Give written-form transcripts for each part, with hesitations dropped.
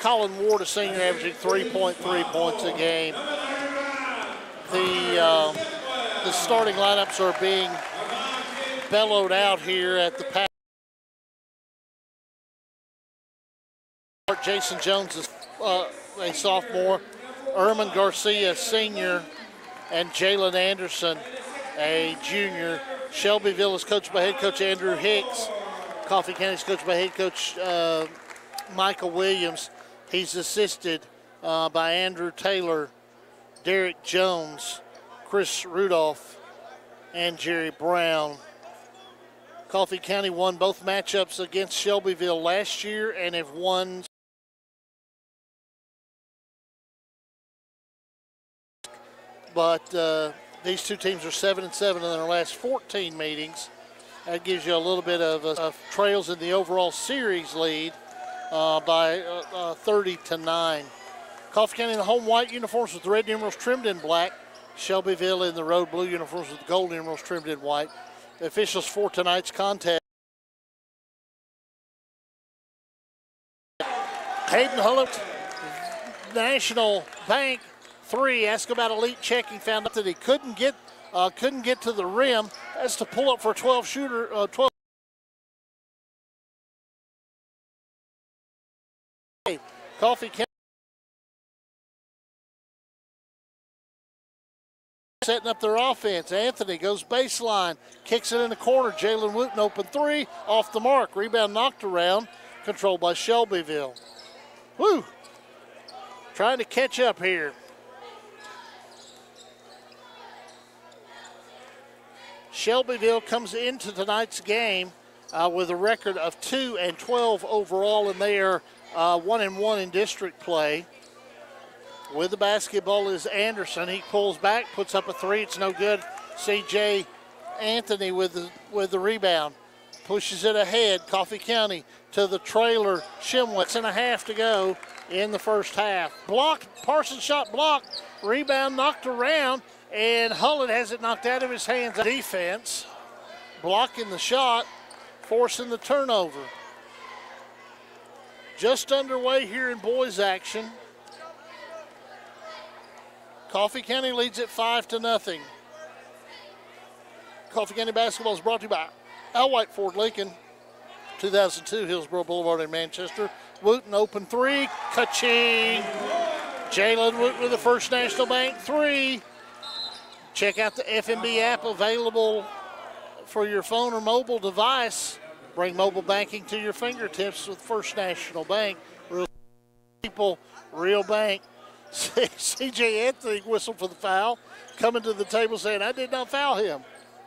Colin Ward, a senior, averaging 3.3 points a game. The starting lineups are being bellowed out here at the pack. Jason Jones is a sophomore, Erman Garcia, senior, and Jalen Anderson, a junior. Shelbyville is coached by head coach Andrew Hicks. Coffee County is coached by head coach Michael Williams. He's assisted by Andrew Taylor, Derek Jones, Chris Rudolph, and Jerry Brown. Coffee County won both matchups against Shelbyville last year and have won but these two teams are 7-7 in their last 14 meetings. That gives you a little bit of trails in the overall series lead by 30-9. Coffee County in the home white uniforms with the red numerals trimmed in black. Shelbyville in the road blue uniforms with the gold numerals trimmed in white. The officials for tonight's contest: Hayden Hullett, National Bank 3. Ask about elite checking. Found out that he couldn't get to the rim. Has to pull up for a 12-shooter. 12. Coffee County setting up their offense. Anthony goes baseline, kicks it in the corner. Jalen Wooten open three, off the mark. Rebound knocked around, controlled by Shelbyville. Woo! Trying to catch up here. Shelbyville comes into tonight's game with a record of 2-12 overall, and they are 1-1 in district play. With the basketball is Anderson. He pulls back, puts up a three. It's no good. C.J. Anthony with the rebound. Pushes it ahead. Coffee County to the trailer. Shimwell. 6.5 to go in the first half. Blocked. Parsons shot blocked. Rebound knocked around, and Hullett has it knocked out of his hands. Defense blocking the shot, forcing the turnover. Just underway here in boys action. Coffee County leads it 5-0. Coffee County basketball is brought to you by Al White Ford Lincoln, 2002 Hillsborough Boulevard in Manchester. Wooten open three, ka-ching. Jalen Wooten with the First National Bank three. Check out the FNB app available for your phone or mobile device. Bring mobile banking to your fingertips with First National Bank. Real people, real bank. C.J. Anthony whistled for the foul, coming to the table saying, I did not foul him.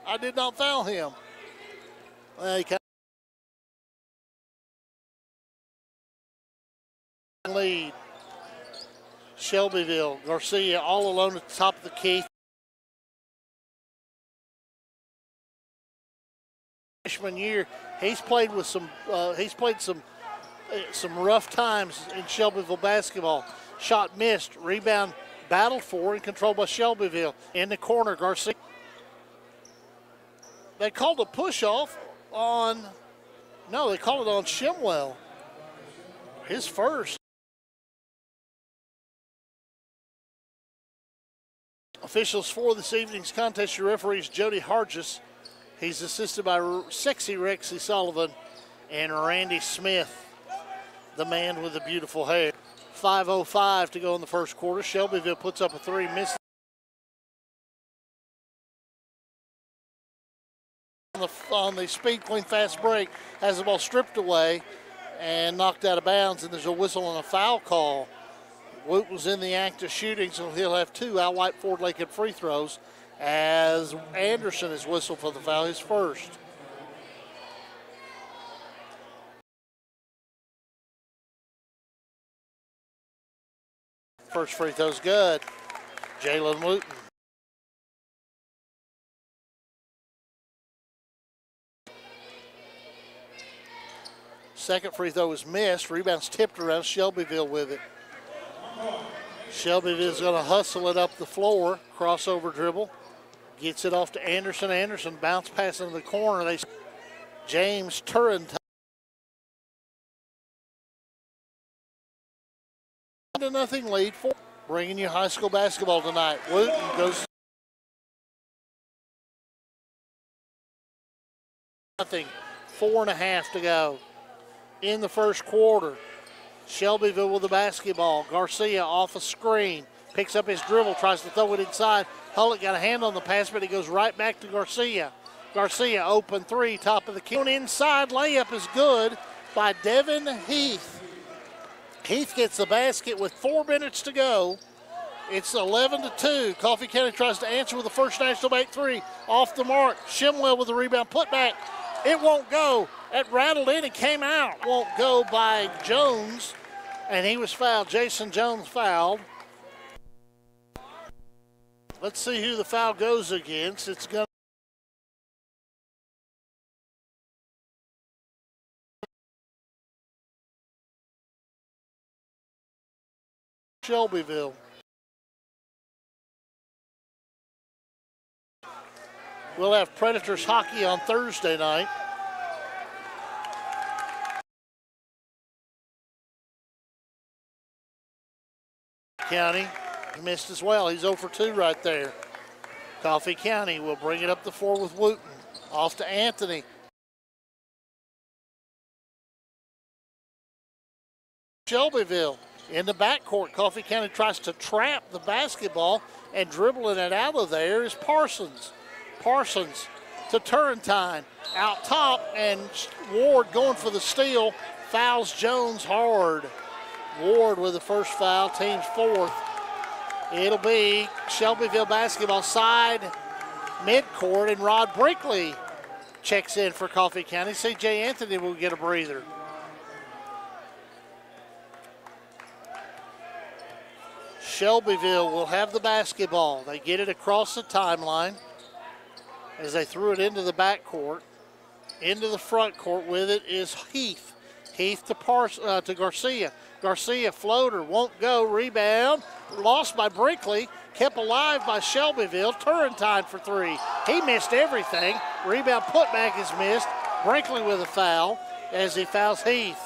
I did not foul him. Lead. Shelbyville, Garcia all alone at the top of the key. Freshman year, he's played some rough times in Shelbyville basketball. Shot missed, rebound battled for and controlled by Shelbyville. In the corner, Garcia. They called a push off on, no, they called it on Shimwell. His first. Officials for this evening's contest, your referees Jody Hargis. He's assisted by Sexy Rexy Sullivan and Randy Smith, the man with the beautiful hair. 5:05 to go in the first quarter. Shelbyville puts up a three, misses. On the Speed Queen fast break, has the ball stripped away and knocked out of bounds, and there's a whistle and a foul call. Woot was in the act of shooting, so he'll have two Al White Ford Lincoln free throws as Anderson is whistled for the foul, his first. First free throw's good. Jalen Wooten. Second free throw is missed. Rebound's tipped around. Shelbyville with it. Shelbyville's going to hustle it up the floor. Crossover dribble. Gets it off to Anderson. Anderson bounce pass into the corner. James Turrentine 5-0 lead for bringing you high school basketball tonight. Wooten goes nothing. 4.5 to go in the first quarter. Shelbyville with the basketball. Garcia off a screen. Picks up his dribble, tries to throw it inside. Hullet got a hand on the pass, but it goes right back to Garcia. Garcia open three, top of the key. Inside layup is good by Devin Heath. Heath gets the basket with 4 minutes to go. It's 11-2. Coffee County tries to answer with the First National Bank three. Off the mark. Shimwell with the rebound. Put back. It won't go. It rattled in and came out. Won't go by Jones. And he was fouled. Jason Jones fouled. Let's see who the foul goes against. It's going to Shelbyville. We'll have Predators hockey on Thursday night. County missed as well. He's 0 for 2 right there. Coffee County will bring it up the floor with Wooten. Off to Anthony. Shelbyville in the backcourt. Coffee County tries to trap the basketball, and dribbling it out of there is Parsons. Parsons to Turrentine. Out top, and Ward going for the steal. Fouls Jones hard. Ward with the first foul, team's fourth. It'll be Shelbyville basketball side midcourt, and Rod Brinkley checks in for Coffee County. C.J. Anthony will get a breather. Shelbyville will have the basketball. They get it across the timeline as they threw it into the backcourt. Into the front court with it is Heath. Heath to Garcia. Garcia floater, won't go, rebound. Lost by Brinkley, kept alive by Shelbyville. Turrentine for three. He missed everything. Rebound putback is missed. Brinkley with a foul as he fouls Heath.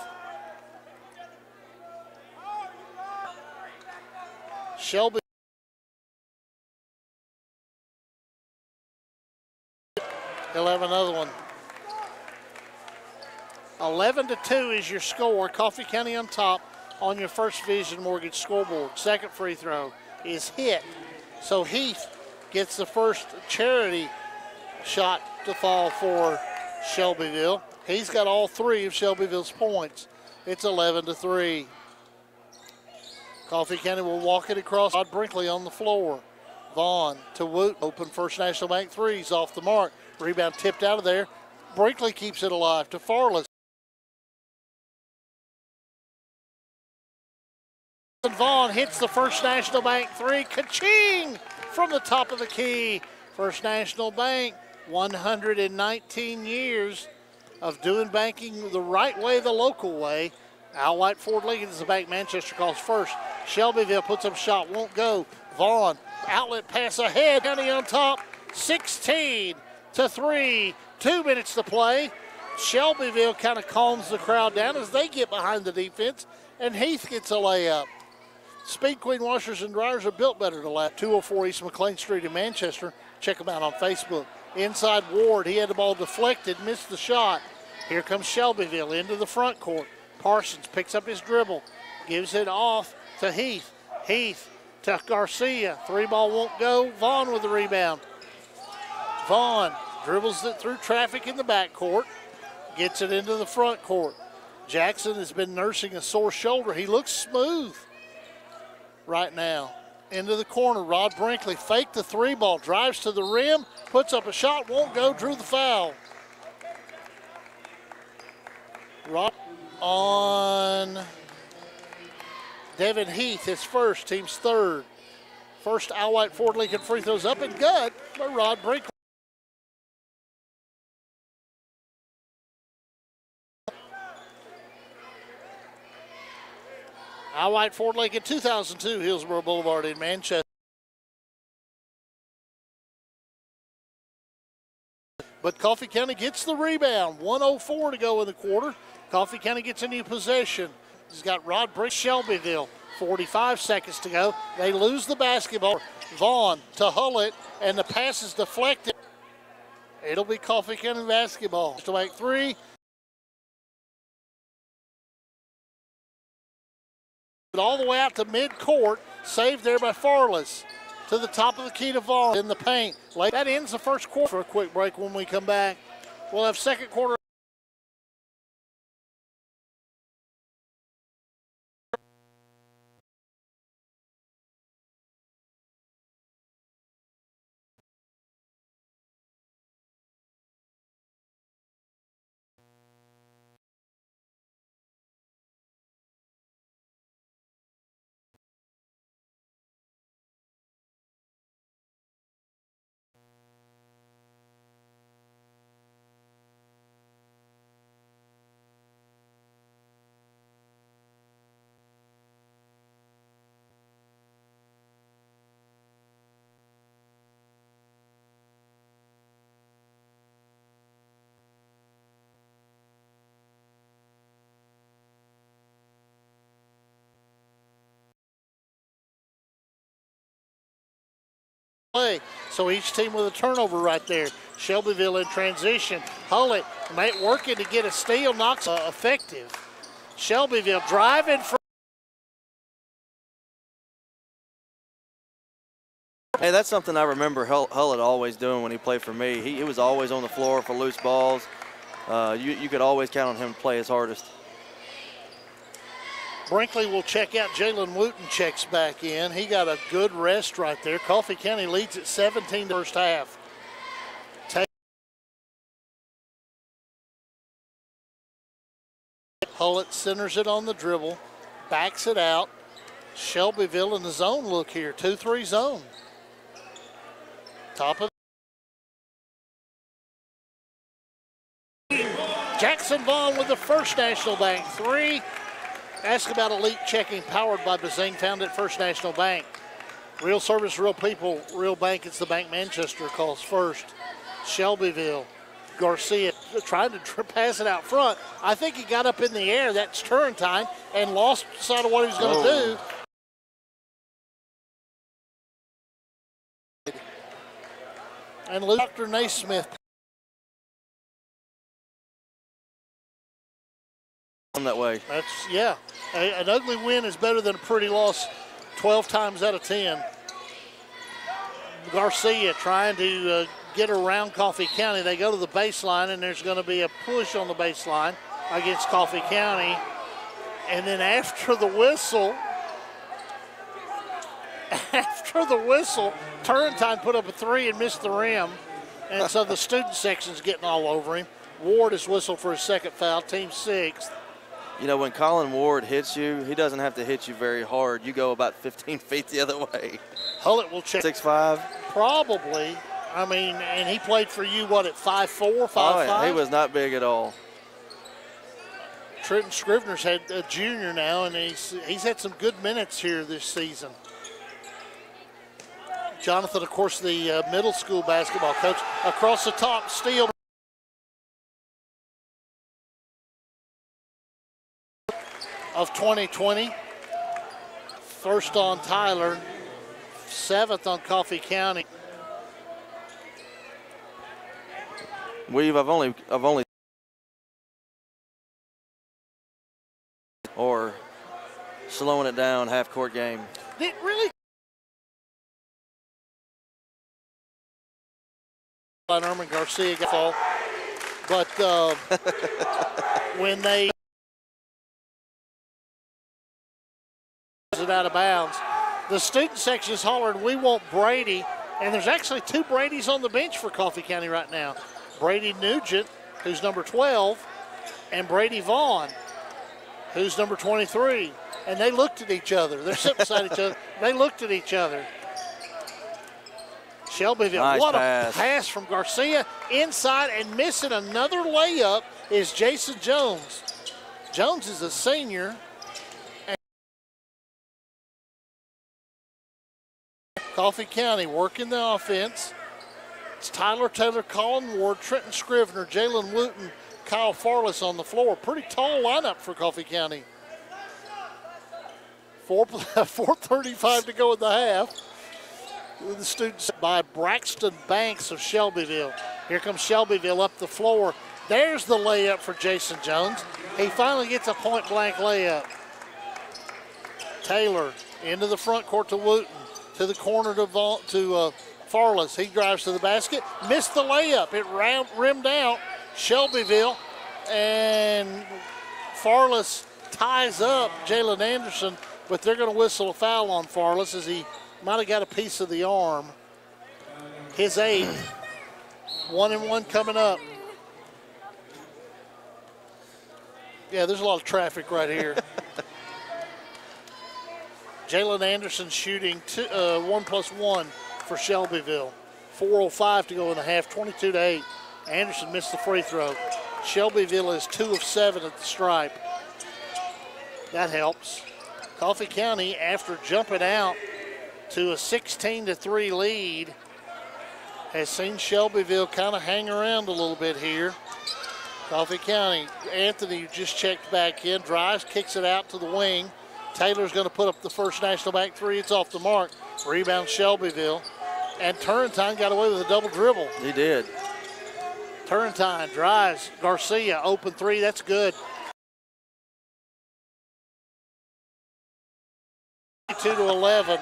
Shelby. He'll have another one. 11-2 is your score. Coffee County on top on your First Vision Mortgage scoreboard. Second free throw is hit. So Heath gets the first charity shot to fall for Shelbyville. He's got all three of Shelbyville's points. It's 11-3. Coffee County will walk it across. Rod Brinkley on the floor. Vaughn to Woot. Open First National Bank threes off the mark. Rebound tipped out of there. Brinkley keeps it alive to Farless. Vaughn hits the First National Bank three. Ka-ching! From the top of the key. First National Bank, 119 years of doing banking the right way, the local way. Al White Ford Lincoln is the bank Manchester calls first. Shelbyville puts up shot, won't go. Vaughn, outlet pass ahead. County on top, 16-3. 2 minutes to play. Shelbyville kind of calms the crowd down as they get behind the defense, and Heath gets a layup. Speed Queen washers and dryers are built better to last. 204 East McLean Street in Manchester. Check them out on Facebook. Inside Ward, he had the ball deflected, missed the shot. Here comes Shelbyville into the front court. Parsons picks up his dribble, gives it off to Heath. Heath to Garcia. Three ball won't go. Vaughn with the rebound. Vaughn dribbles it through traffic in the backcourt, gets it into the front court. Jackson has been nursing a sore shoulder. He looks smooth right now. Into the corner, Rod Brinkley faked the three ball, drives to the rim, puts up a shot, won't go, drew the foul. Rod on Devin Heath, his first, team's third. First Al White Ford Lincoln free throws up and good by Rod Brinkley. Al White Ford Lincoln, 2002 Hillsborough Boulevard in Manchester. But Coffee County gets the rebound. 1:04 to go in the quarter. Coffee County gets a new possession. He's got Rod Brick. Shelbyville 45 seconds to go. They lose the basketball. Vaughn to Hullett, and the pass is deflected. It'll be Coffee County basketball to make three. All the way out to midcourt, saved there by Farless. To the top of the key to Vaughn in the paint. That ends the first quarter. For a quick break when we come back. We'll have second quarter. So each team with a turnover right there. Shelbyville in transition. Hullett working to get a steal, knocks effective. Shelbyville driving for. Hey, that's something I remember Hullett always doing when he played for me. He was always on the floor for loose balls. You could always count on him to play his hardest. Brinkley will check out. Jalen Wooten checks back in. He got a good rest right there. Coffee County leads at 17 first half. Hullett centers it on the dribble, backs it out. Shelbyville in the zone look here, 2-3 zone. Top of Jackson Vaughn with the First National Bank three. Ask about Elite Checking, powered by Bazing, found at First National Bank. Real service, real people, real bank. It's the Bank Manchester calls first. Shelbyville. Garcia tried to pass it out front. I think he got up in the air. That's Turrentine and lost sight of what he was going to do. And Dr. Naismith. That way. That's, yeah. An ugly win is better than a pretty loss 12 times out of 10. Garcia trying to get around Coffee County. They go to the baseline, and there's going to be a push on the baseline against Coffee County. And then after the whistle, Turrentine put up a three and missed the rim. And so the student section's getting all over him. Ward is whistled for his second foul, team sixth. You know, when Colin Ward hits you, he doesn't have to hit you very hard. You go about 15 feet the other way. Hullett will check. 6'5"? Probably. I mean, and he played for you, what, at 5'4", 5'5"? Oh, yeah. He was not big at all. Trenton Scrivener's had a junior now, and he's had some good minutes here this season. Jonathan, of course, the middle school basketball coach. Across the top, steal. Of 2020. First on Tyler, seventh on Coffee County. I've only or slowing it down, half court game. It really Norman Garcia got fall, but when they it out of bounds, the student section is hollering, "We want Brady," and there's actually two Bradys on the bench for Coffee County right now. Brady Nugent, who's number 12, and Brady Vaughn, who's number 23. And they looked at each other. They're sitting beside each other. They looked at each other. Shelbyville, nice what pass. A pass from Garcia inside, and missing another layup is Jason Jones. Jones is a senior. Coffee County working the offense. It's Tyler Taylor, Colin Ward, Trenton Scrivener, Jalen Wooten, Kyle Farless on the floor. Pretty tall lineup for Coffee County. 4:35 to go in the half. The students by Braxton Banks of Shelbyville. Here comes Shelbyville up the floor. There's the layup for Jason Jones. He finally gets a point-blank layup. Taylor into the front court to Wooten. To the corner to Farless. He drives to the basket. Missed the layup. It rimmed out. Shelbyville and Farless ties up Jalen Anderson, but they're going to whistle a foul on Farless as he might have got a piece of the arm. His 8th. 1-and-1 coming up. Yeah, there's a lot of traffic right here. Jalen Anderson shooting 1+1 for Shelbyville. 4:05 to go in the half, 22-8. Anderson missed the free throw. Shelbyville is 2 of 7 at the stripe. That helps. Coffee County, after jumping out to a 16-3 lead, has seen Shelbyville kind of hang around a little bit here. Coffee County, Anthony just checked back in, drives, kicks it out to the wing. Taylor's going to put up the first National Bank three. It's off the mark. Rebound Shelbyville. And Turrentine got away with a double dribble. He did. Turrentine drives. Garcia, open three. That's good. 2-11.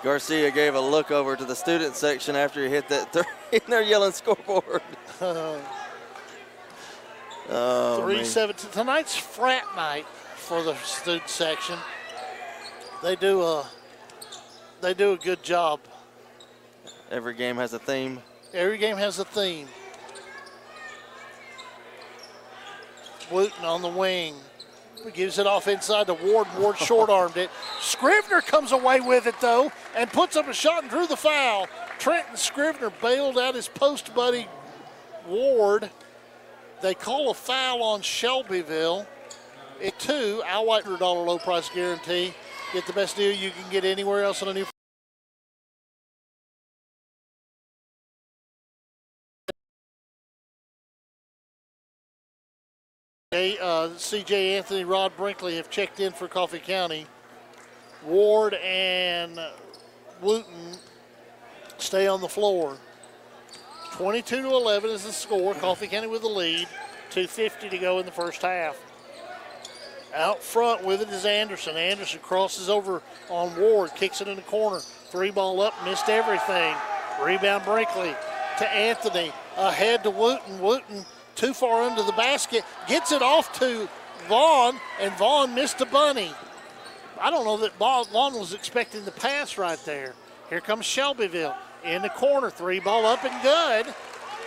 Garcia gave a look over to the student section after he hit that three, and they're yelling scoreboard. 3-17. Tonight's frat night for the student section. They do a good job. Every game has a theme. Every game has a theme. Wooten on the wing. Gives it off inside to Ward. Ward short-armed it. Scrivener comes away with it, though, and puts up a shot and drew the foul. Trenton Scrivener bailed out his post buddy, Ward. They call a foul on Shelbyville. At 2, Al White $100 low price guarantee. Get the best deal you can get anywhere else on a new. CJ Anthony, Rod Brinkley have checked in for Coffee County. Ward and Wooten stay on the floor. 22-11 is the score. Coffee County with the lead. 2:50 to go in the first half. Out front with it is Anderson. Anderson crosses over on Ward, kicks it in the corner. 3-ball up, missed everything. Rebound Brinkley to Anthony. Ahead to Wooten. Wooten too far under the basket. Gets it off to Vaughn, and Vaughn missed a bunny. I don't know that Vaughn was expecting the pass right there. Here comes Shelbyville in the corner. 3-ball up and good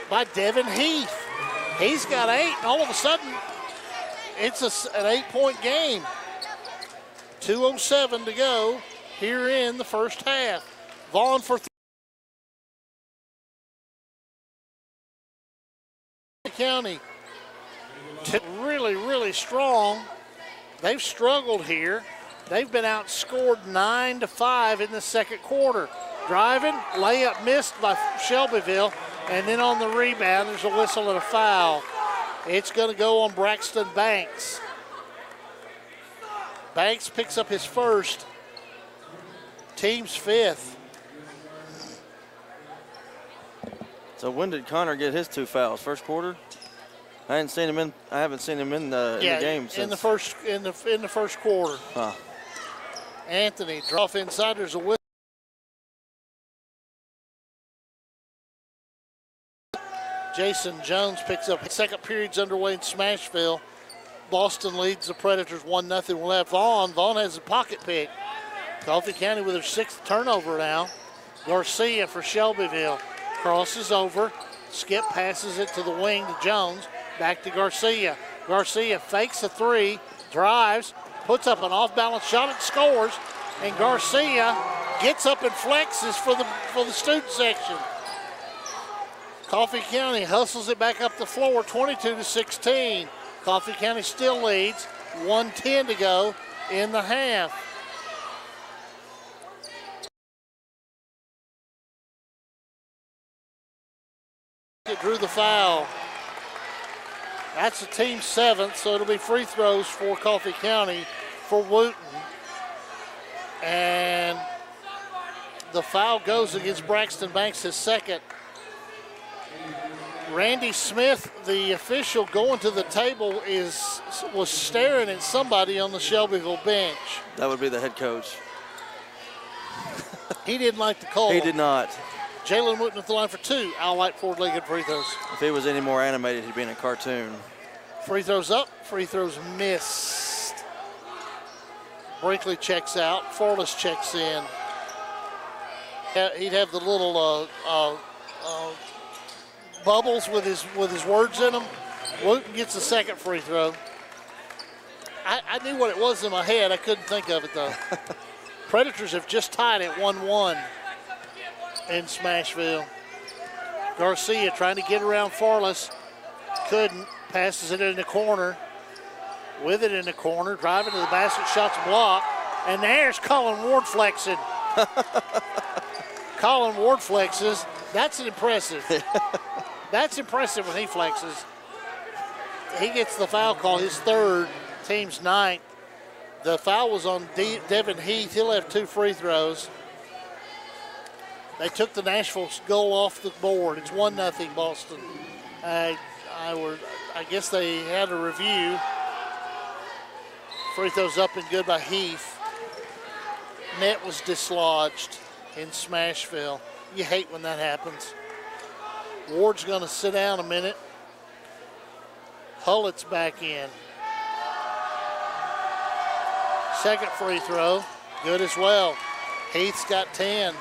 by Devin Heath. He's got 8, and all of a sudden, it's an 8-point game. 2:07 to go here in the first half. Vaughn for 3. County really, really strong. They've struggled here. They've been outscored 9-5 in the second quarter. Driving, layup missed by Shelbyville, and then on the rebound, there's a whistle and a foul. It's going to go on Braxton Banks. Banks picks up his first, team's 5th. So when did Connor get his 2 fouls? First quarter? I haven't seen him in the game since. in the first quarter. Huh. Anthony drop inside. There's a whistle. Jason Jones picks up. Second period's underway in Smashville. Boston leads the Predators 1-0. We'll have Vaughn. Vaughn has a pocket pick. Coffee County with their 6th turnover now. Garcia for Shelbyville. Crosses over. Skip passes it to the wing to Jones. Back to Garcia. Garcia fakes a 3. Drives. Puts up an off-balance shot and scores. And Garcia gets up and flexes for the student section. Coffee County hustles it back up the floor, 22-16. Coffee County still leads, 1:10 to go in the half. It drew the foul. That's the team's 7th, so it'll be free throws for Coffee County. for Wooten. And the foul goes against Braxton Banks, his second. Randy Smith, the official going to the table, was staring at somebody on the Shelbyville bench. That would be the head coach. He didn't like the call. He did not. Jalen Wooten at the line for two. Al White forward-legged free throws. If he was any more animated, he'd be in a cartoon. Free throws up, free throws missed. Brinkley checks out, Forless checks in. He'd have the little bubbles with his words in them. Wooten gets the second free throw. I knew what it was in my head. I couldn't think of it, though. Predators have just tied at 1-1 in Smashville. Garcia trying to get around Forless. Couldn't. Passes it in the corner. With it in the corner. Driving to the basket. Shots blocked. And there's Colin Ward flexing. Colin Ward flexes. That's impressive. That's impressive when he flexes. He gets the foul call, his third, team's ninth. The foul was on Devin Heath. He'll have two free throws. They took the Nashville goal off the board. It's 1-0 Boston. I guess they had a review. Free throws up and good by Heath. Net was dislodged in Smashville. You hate when that happens. Ward's going to sit down a minute. Hullett's back in. Second free throw, good as well. Heath's got 10.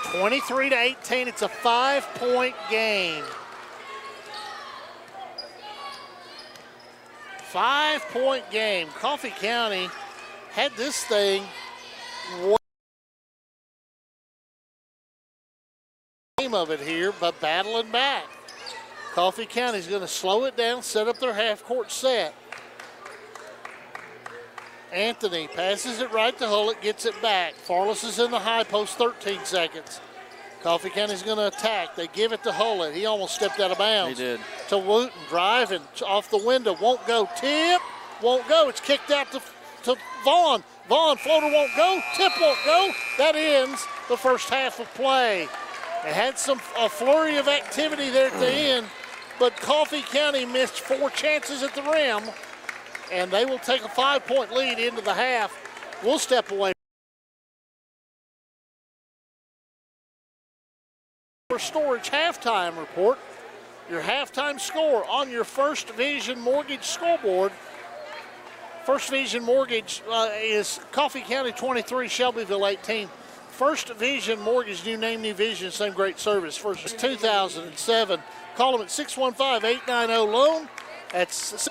23-18, it's a 5-point game. 5-point game. Coffee County had this thing of it here, but battling back. Coffee County's going to slow it down, set up their half-court set. Anthony passes it right to Hullett, gets it back. Farless is in the high post, 13 seconds. Coffee County's going to attack. They give it to Hullett. He almost stepped out of bounds. He did. To Wooten, driving off the window. Won't go. Tip. Won't go. It's kicked out to Vaughn. Vaughn, floater won't go. Tip won't go. That ends the first half of play. They had a flurry of activity there at the end, but Coffee County missed 4 chances at the rim, and they will take a 5-point lead into the half. We'll step away. For Storage halftime report, your halftime score on your First Vision Mortgage scoreboard. First Vision Mortgage is Coffee County 23, Shelbyville 18. First Vision Mortgage, new name, new vision, same great service. First is 2007. Call them at 615-890-LOAN. That's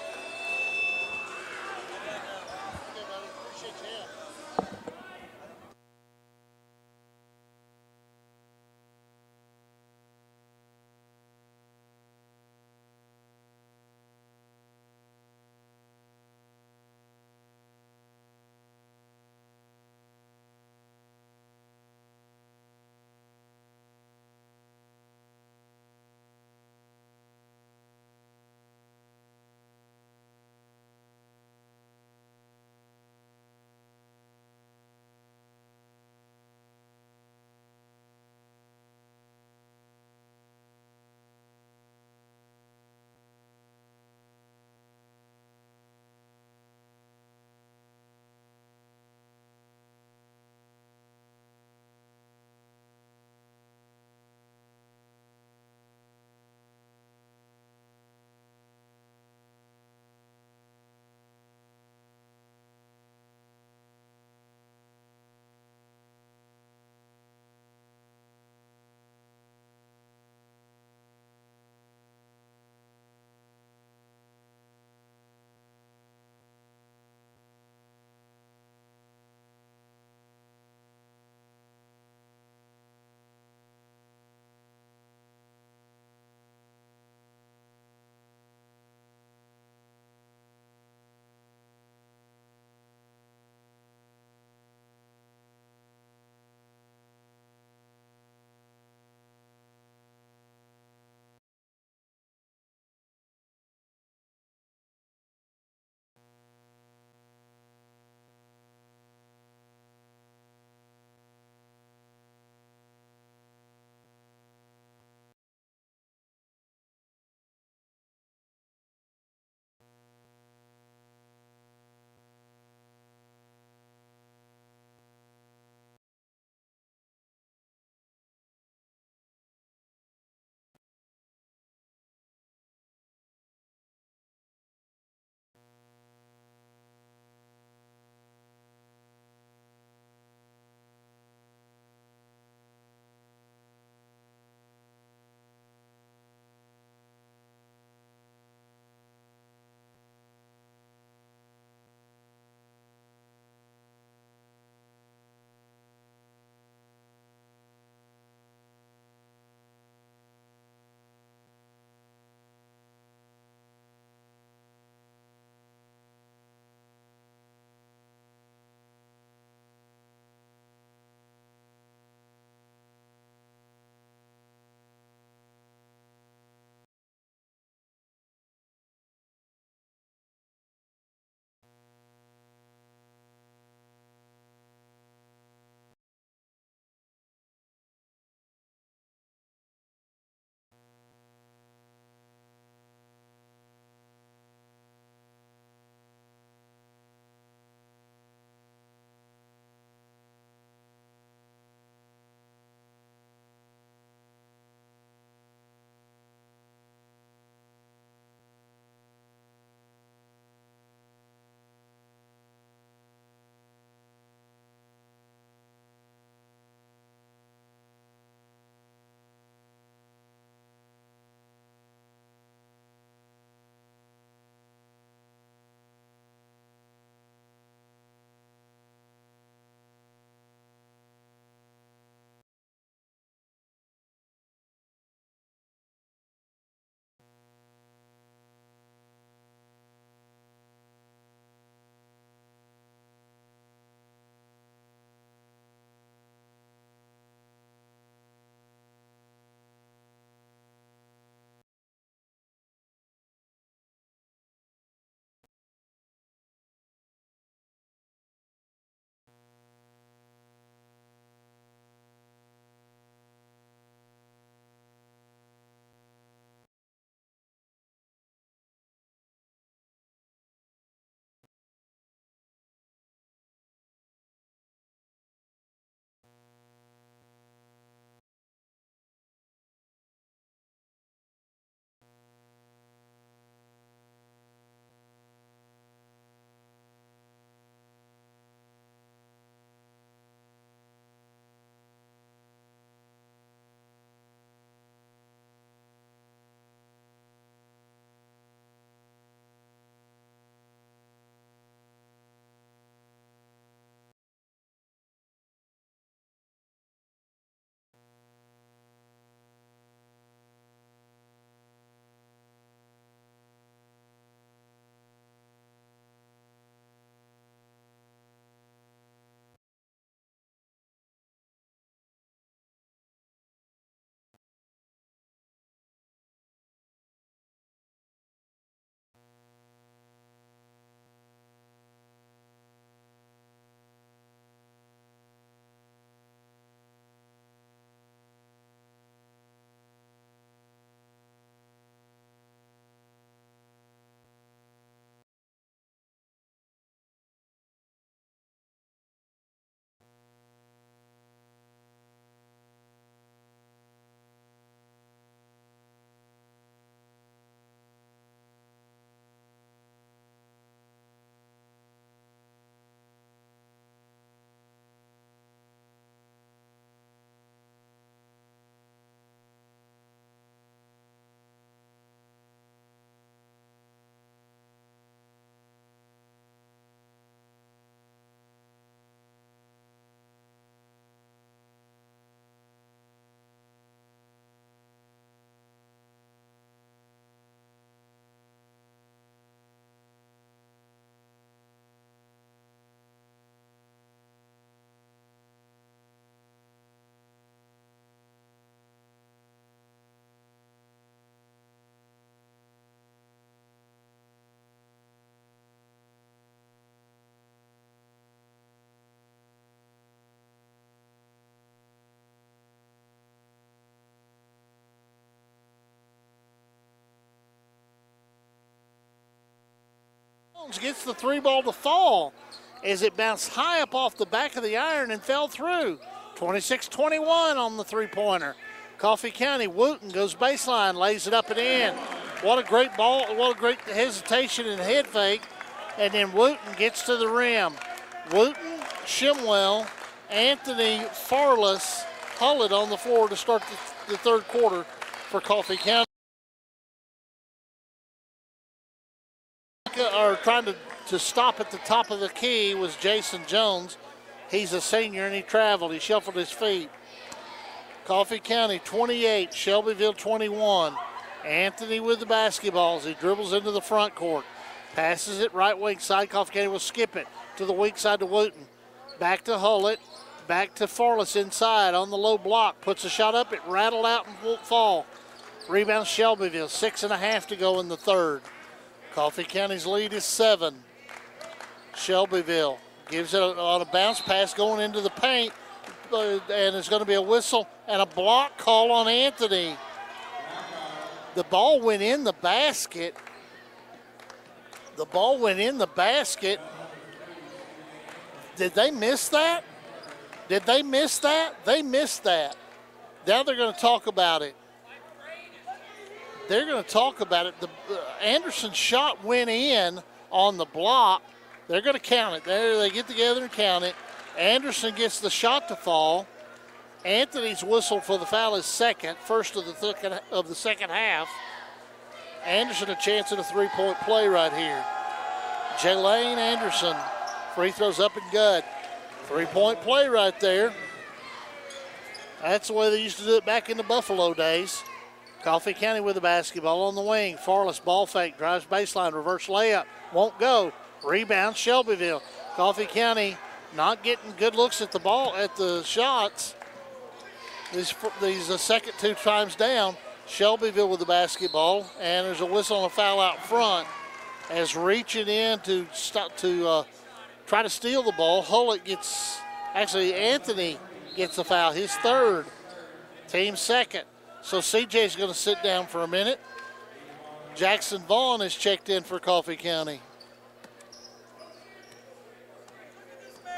Gets the three ball to fall as it bounced high up off the back of the iron and fell through. 26-21 on the three-pointer. Coffee County, Wooten goes baseline, lays it up and in. What a great ball, what a great hesitation and head fake. And then Wooten gets to the rim. Wooten, Shimwell, Anthony, Farless, Hullett on the floor to start the third quarter for Coffee County. Or trying to stop at the top of the key was Jason Jones. He's a senior and he traveled. He shuffled his feet. Coffee County 28, Shelbyville 21. Anthony with the basketball as he dribbles into the front court. Passes it right wing side. Coffee County will skip it to the weak side to Wooten. Back to Hullett. Back to Farless inside on the low block. Puts a shot up. It rattled out and won't fall. Rebound Shelbyville. 6.5 to go in the third. Coffee County's lead is 7. Shelbyville gives it on a bounce pass going into the paint, and there's going to be a whistle and a block call on Anthony. The ball went in the basket. The ball went in the basket. Did they miss that? Did they miss that? They missed that. Now they're going to talk about it. They're going to talk about it. The Anderson's shot went in on the block. They're going to count it. They get together and count it. Anderson gets the shot to fall. Anthony's whistle for the foul is second, first of the second half. Anderson a chance at a three-point play right here. Jalen Anderson, free throws up and good. Three-point play right there. That's the way they used to do it back in the Buffalo days. Coffee County with the basketball on the wing. Farless ball fake, drives baseline, reverse layup. Won't go. Rebound Shelbyville. Coffee County not getting good looks at the ball, at the shots. These second two times down. Shelbyville with the basketball, and there's a whistle and a foul out front as reaching in to try to steal the ball. Hullett Anthony gets the foul, his third, team second. So CJ's going to sit down for a minute. Jackson Vaughn is checked in for Coffee County.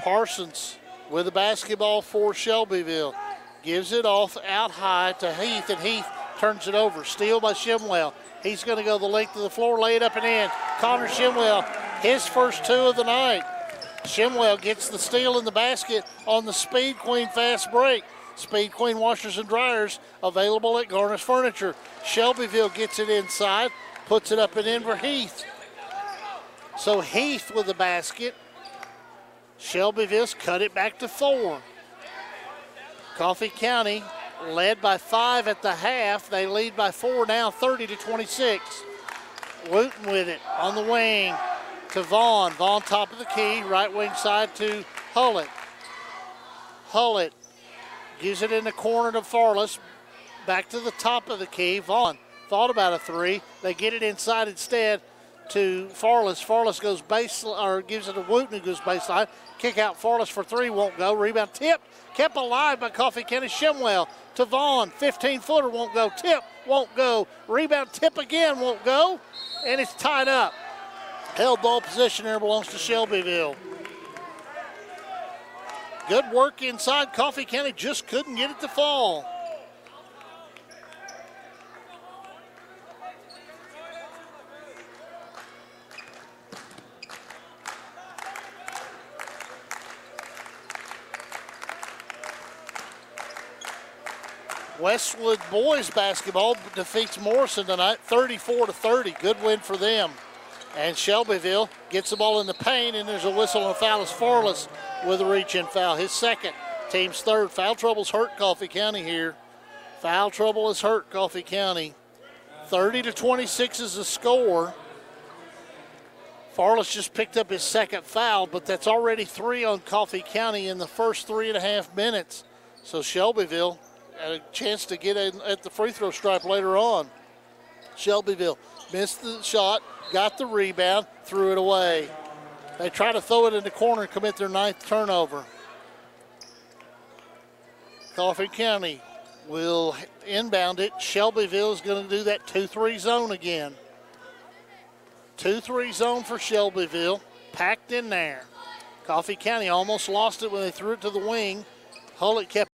Parsons with the basketball for Shelbyville. Gives it off out high to Heath, and Heath turns it over. Steal by Shimwell. He's going to go the length of the floor, lay it up and in. Connor Shimwell, his first two of the night. Shimwell gets the steal in the basket on the Speed Queen fast break. Speed Queen washers and dryers available at Garner's Furniture. Shelbyville gets it inside, puts it up and in for Heath. So Heath with the basket. Shelbyville's cut it back to 4. Coffee County led by 5 at the half. They lead by 4 now, 30-26. Wooten with it on the wing to Vaughn. Vaughn top of the key, right wing side to Hullett. Hullett gives it in the corner to Farless. Back to the top of the key. Vaughn thought about a three. They get it inside instead to Farless. Farless goes baseline, or gives it to Wooten, who goes baseline. Kick out Farless for 3, won't go. Rebound tipped, kept alive by Coffee County. Shimwell to Vaughn. 15-footer won't go. Tip won't go. Rebound tip again won't go. And it's tied up. Held ball position there belongs to Shelbyville. Good work inside. Coffee County just couldn't get it to fall. Westwood boys basketball defeats Morrison tonight, 34-30. Good win for them. And Shelbyville gets the ball in the paint, and there's a whistle and a foul as Farless with a reach-in foul. His second, team's third. Foul trouble's hurt Coffee County here. Foul trouble has hurt Coffee County. 30-26 is the score. Farless just picked up his second foul, but that's already 3 on Coffee County in the first 3.5 minutes. So Shelbyville had a chance to get in at the free throw stripe later on. Shelbyville missed the shot, got the rebound, threw it away. They try to throw it in the corner and commit their 9th turnover. Coffee County will inbound it. Shelbyville is going to do that 2-3 zone again. 2-3 zone for Shelbyville, packed in there. Coffee County almost lost it when they threw it to the wing. Hullett kept.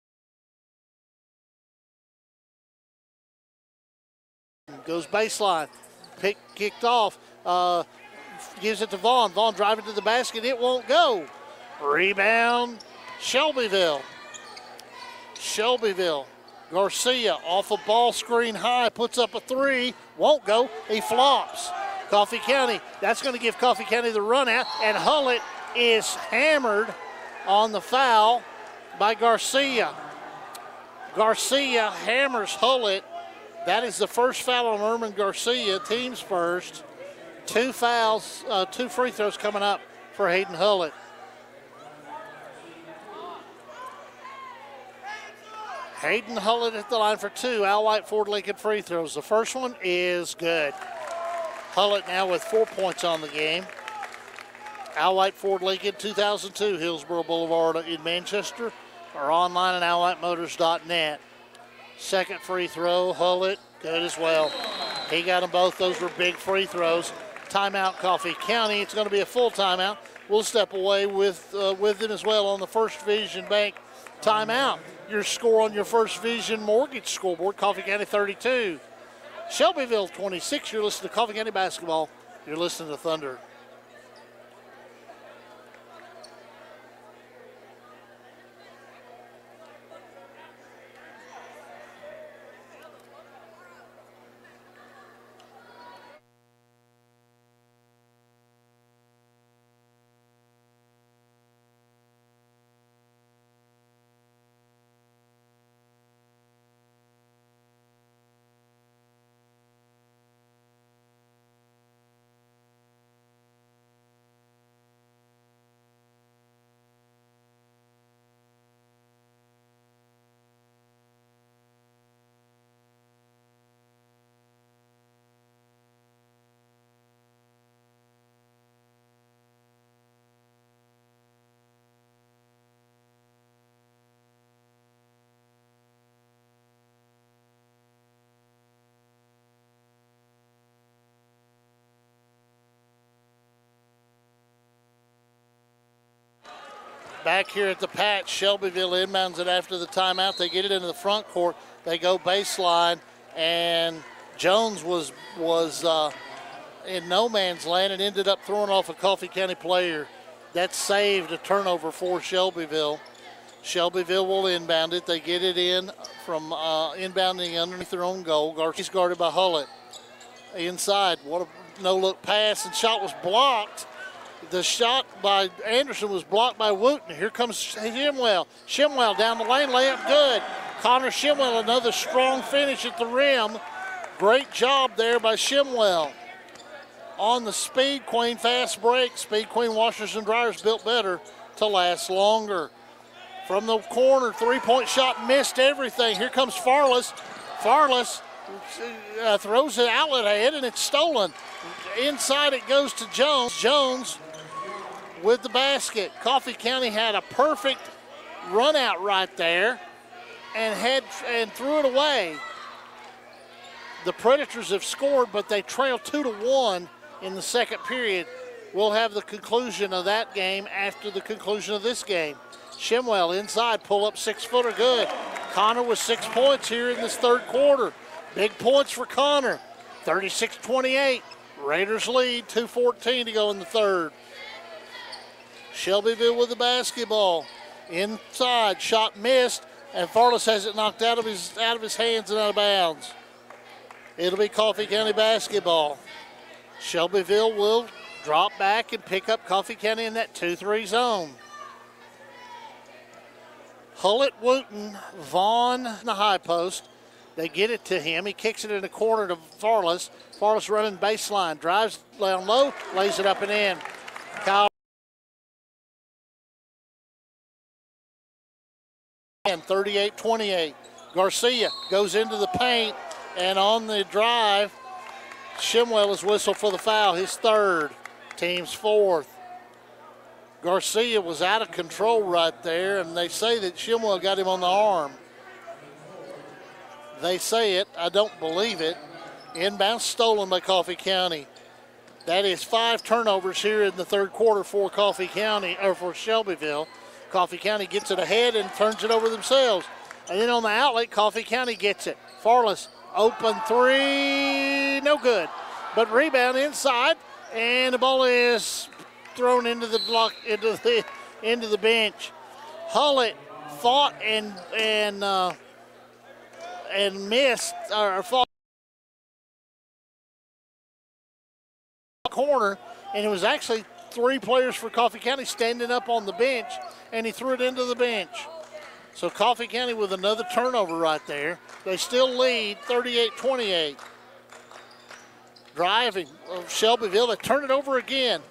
Goes baseline, kicked off, gives it to Vaughn. Vaughn driving to the basket, it won't go. Rebound, Shelbyville. Garcia off a ball screen high, puts up a three, won't go, he flops. Coffee County, that's going to give Coffee County the run out, and Hullett is hammered on the foul by Garcia. Garcia hammers Hullett. That is the first foul on Erman Garcia, team's first. 2 fouls, 2 free throws coming up for Hayden Hullett. Hayden Hullett at the line for 2 Al White Ford Lincoln free throws. The first one is good. Hullett now with 4 points on the game. Al White Ford Lincoln, 2002 Hillsborough Boulevard in Manchester, or online at alwhiteMotors.net. Second free throw, Hullett, good as well. He got them both. Those were big free throws. Timeout, Coffee County. It's going to be a full timeout. We'll step away with them as well on the First Vision Bank timeout. Your score on your First Vision mortgage scoreboard, Coffee County 32, Shelbyville 26. You're listening to Coffee County basketball. You're listening to Thunder. Back here at the patch, Shelbyville inbounds it after the timeout. They get it into the front court. They go baseline, and Jones was in no man's land and ended up throwing off a Coffee County player. That saved a turnover for Shelbyville. Shelbyville will inbound it. They get it in from inbounding underneath their own goal. Garcia's guarded by Hullett. Inside, what a no-look pass, and shot was blocked. The shot by Anderson was blocked by Wooten. Here comes Shimwell. Shimwell down the lane, layup good. Connor Shimwell, another strong finish at the rim. Great job there by Shimwell. On the Speed Queen fast break. Speed Queen washers and dryers built better to last longer. From the corner, three-point shot missed everything. Here comes Farless. Farless throws it outlet ahead, and it's stolen. Inside it goes to Jones. Jones with the basket. Coffee County had a perfect run out right there and threw it away. The Predators have scored, but they trail 2-1 in the second period. We'll have the conclusion of that game after the conclusion of this game. Shimwell inside, pull up 6-footer, good. Connor with 6 points here in this third quarter. Big points for Connor, 36-28. Raiders lead, 2:14 to go in the third. Shelbyville with the basketball. Inside, shot missed, and Farless has it knocked out of his hands and out of bounds. It'll be Coffee County basketball. Shelbyville will drop back and pick up Coffee County in that 2-3 zone. Hullett, Wooten, Vaughn in the high post. They get it to him. He kicks it in the corner to Farless. Farless running baseline, drives down low, lays it up and in. Kyle 38-28. Garcia goes into the paint, and on the drive, Shimwell is whistled for the foul, his third, team's fourth. Garcia was out of control right there, and they say that Shimwell got him on the arm. They say it, I don't believe it. Inbound stolen by Coffee County. That is 5 turnovers here in the third quarter for Coffee County, or for Shelbyville. Coffee County gets it ahead and turns it over themselves. And then on the outlet, Coffee County gets it. Farless, open three, no good. But rebound inside, and the ball is thrown into the block, into the bench. Hullett fought and missed, or fought corner, and it was actually 3 players for Coffee County standing up on the bench, and he threw it into the bench. So Coffee County with another turnover right there. They still lead 38-28. Driving of Shelbyville, they turn it over again.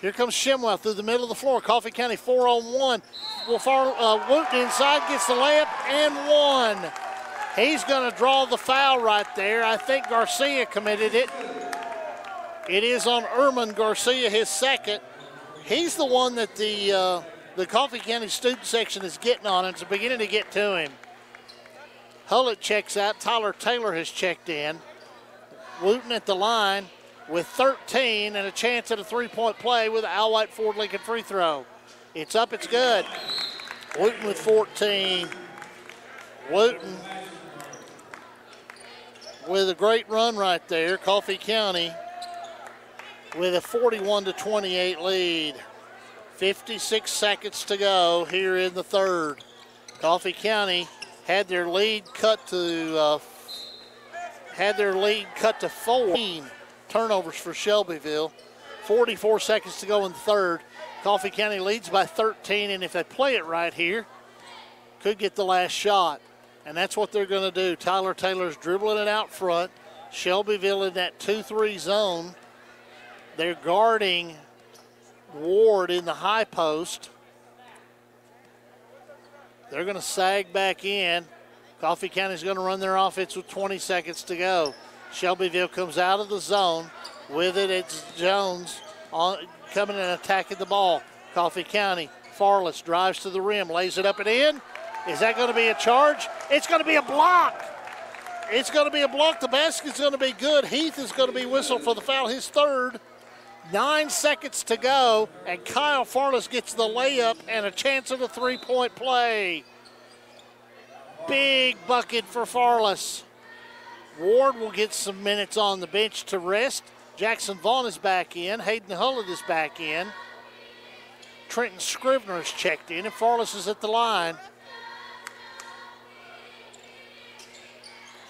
Here comes Shimwell through the middle of the floor. Coffee County 4-on-1. Wooten inside gets the layup and one. He's going to draw the foul right there. I think Garcia committed it. It is on Erman Garcia, his second. He's the one that the Coffee County student section is getting on, and it's beginning to get to him. Hullett checks out. Tyler Taylor has checked in. Wooten at the line with 13 and a chance at a three-point play with Al White Ford Lincoln free throw. It's up, it's good. Wooten with 14. Wooten with a great run right there. Coffee County with a 41-28 lead. 56 seconds to go here in the third. Coffee County had their lead cut to 14 turnovers for Shelbyville. 44 seconds to go in the third. Coffee County leads by 13, and if they play it right here, could get the last shot. And that's what they're going to do. Tyler Taylor's dribbling it out front. Shelbyville in that 2-3 zone. They're guarding Ward in the high post. They're going to sag back in. Coffee County's going to run their offense with 20 seconds to go. Shelbyville comes out of the zone. With it, it's Jones coming and attacking the ball. Coffee County, Farless drives to the rim, lays it up and in. Is that going to be a charge? It's going to be a block. It's going to be a block. The basket's going to be good. Heath is going to be whistled for the foul, his third. 9 seconds to go, and Kyle Farless gets the layup and a chance at a three-point play. Big bucket for Farless. Ward will get some minutes on the bench to rest. Jackson Vaughn is back in. Hayden Hullett is back in. Trenton Scrivener is checked in, and Farless is at the line.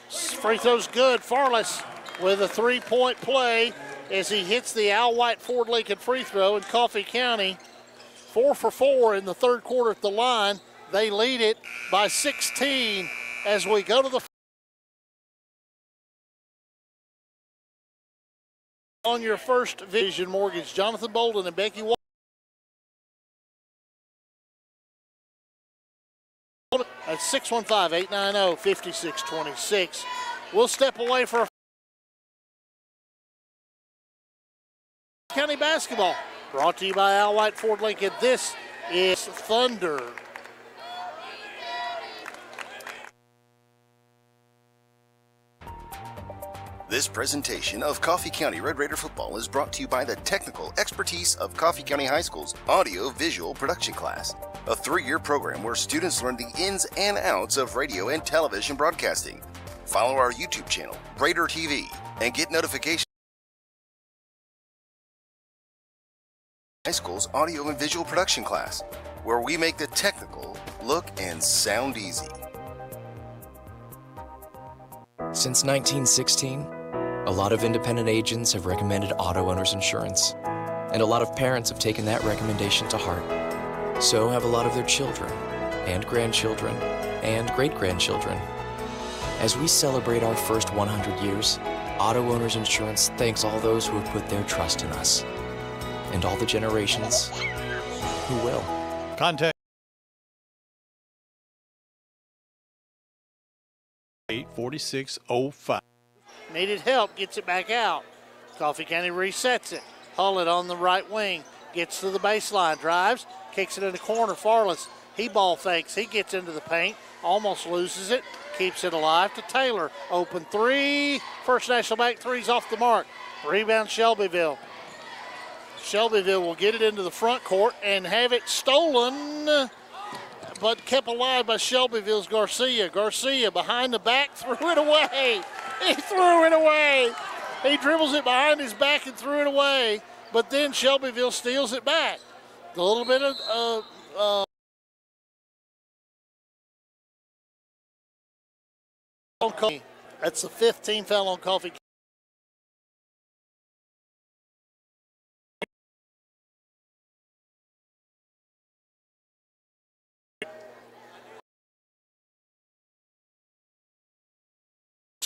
Free throw's good. Farless with a three-point play as he hits the Al White Ford Lincoln free throw, and Coffee County 4 for 4 in the third quarter at the line. They lead it by 16 as we go to the on your first Vision Mortgage. Jonathan Bolden and Becky Wall at 615-890-5626. We'll step away for a County basketball. Brought to you by Al White Ford Lincoln. This is Thunder. This presentation of Coffee County Red Raider football is brought to you by the technical expertise of Coffee County High School's audio-visual production class, a 3-year program where students learn the ins and outs of radio and television broadcasting. Follow our YouTube channel, Raider TV, and get notifications. High School's audio and visual production class, where we make the technical look and sound easy. Since 1916, a lot of independent agents have recommended auto owners insurance, and a lot of parents have taken that recommendation to heart. So have a lot of their children, and grandchildren, and great-grandchildren. As we celebrate our first 100 years, Auto Owners Insurance thanks all those who have put their trust in us, and all the generations who will. Contact 84605. Needed help, gets it back out. Coffee County resets it. Hullett on the right wing, gets to the baseline, drives, kicks it in the corner. Farless, he ball fakes, he gets into the paint, almost loses it, keeps it alive to Taylor. Open three, First National Bank three's off the mark. Rebound Shelbyville. Shelbyville will get it into the front court and have it stolen, but kept alive by Shelbyville's Garcia. Garcia behind the back, threw it away. He threw it away. He dribbles it behind his back and threw it away, but then Shelbyville steals it back. A little bit of that's the 15th foul on Coffee.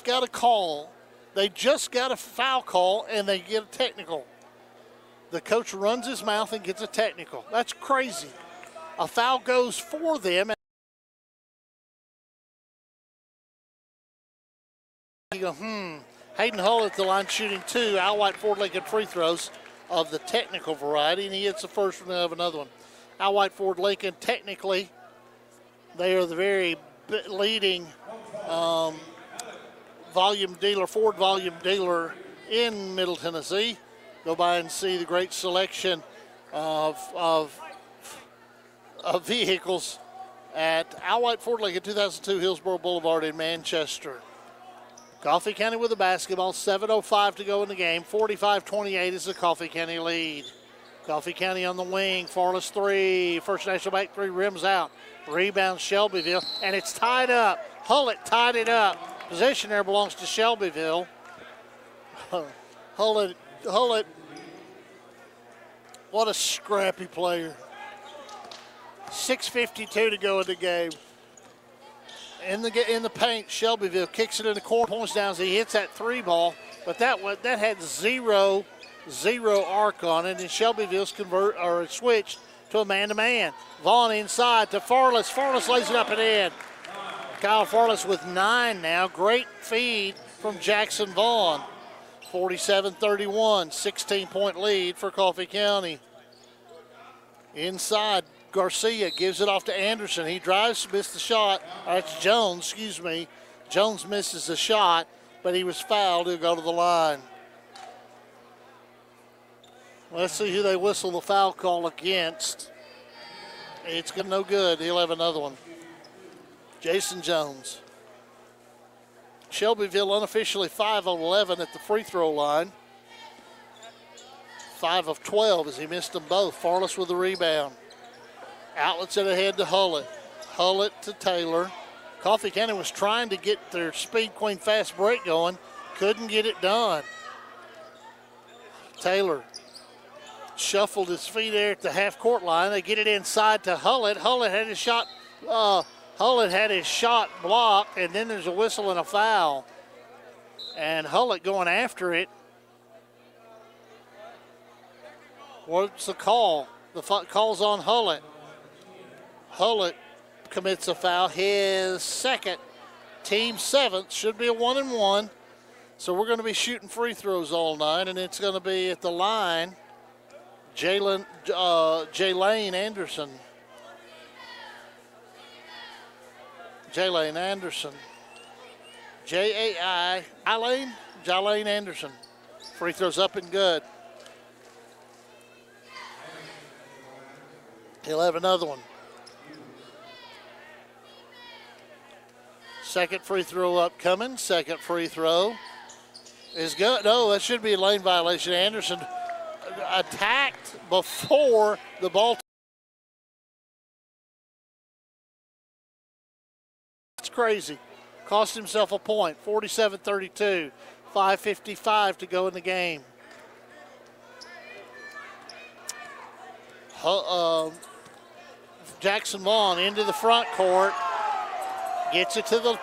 Got a call. They just got a foul call and they get a technical. The coach runs his mouth and gets a technical. That's crazy. A foul goes for them. You go, Hayden Hull at the line shooting 2 Al White Ford Lincoln free throws of the technical variety, and he hits the first one of another one. Al White Ford Lincoln, technically, they are the very leading Ford volume dealer in Middle Tennessee. Go by and see the great selection of vehicles at Al White Ford Lincoln, 2002 Hillsborough Boulevard in Manchester. Coffee County with the basketball, 7:05 to go in the game. 45-28 is the Coffee County lead. Coffee County on the wing, Farless 3. First National Bank 3 rims out. Rebound Shelbyville, and it's tied up. Hullett tied it up. Possession there belongs to Shelbyville. Hullett, what a scrappy player. 6:52 to go in the game. In the paint, Shelbyville kicks it in the corner, points down as he hits that 3 ball, but that had zero arc on it, and Shelbyville's switched to a man-to-man. Vaughn inside to Farless. Farless lays it up and in. Kyle Farless with 9 now. Great feed from Jackson Vaughn. 47-31, 16-point lead for Coffee County. Inside, Garcia gives it off to Anderson. He drives, missed the shot. That's Jones, excuse me. Jones misses the shot, but he was fouled. He'll go to the line. Let's see who they whistle the foul call against. It's no good. He'll have another one. Jason Jones. Shelbyville unofficially 5 of 11 at the free throw line. 5 of 12 as he missed them both. Farless with the rebound. Outlets it ahead to Hullett. Hullett to Taylor. Coffee County was trying to get their Speed Queen fast break going. Couldn't get it done. Taylor shuffled his feet there at the half court line. They get it inside to Hullett. Hullett had his shot blocked, and then there's a whistle and a foul. And Hullett going after it. What's the call? The call's on Hullett. Hullett commits a foul, his second, team 7th, should be a 1-and-1. So we're going to be shooting free throws all night, and it's going to be at the line, Jalen Anderson. Jalen Anderson. Jalen Anderson. Free throws up and good. He'll have another one. Second free throw upcoming. Second free throw is good. No, that should be a lane violation. Anderson attacked before the ball. That's crazy. Cost himself a point. 47-32. 5:55 to go in the game. Jackson Vaughn into the front court. Gets it to the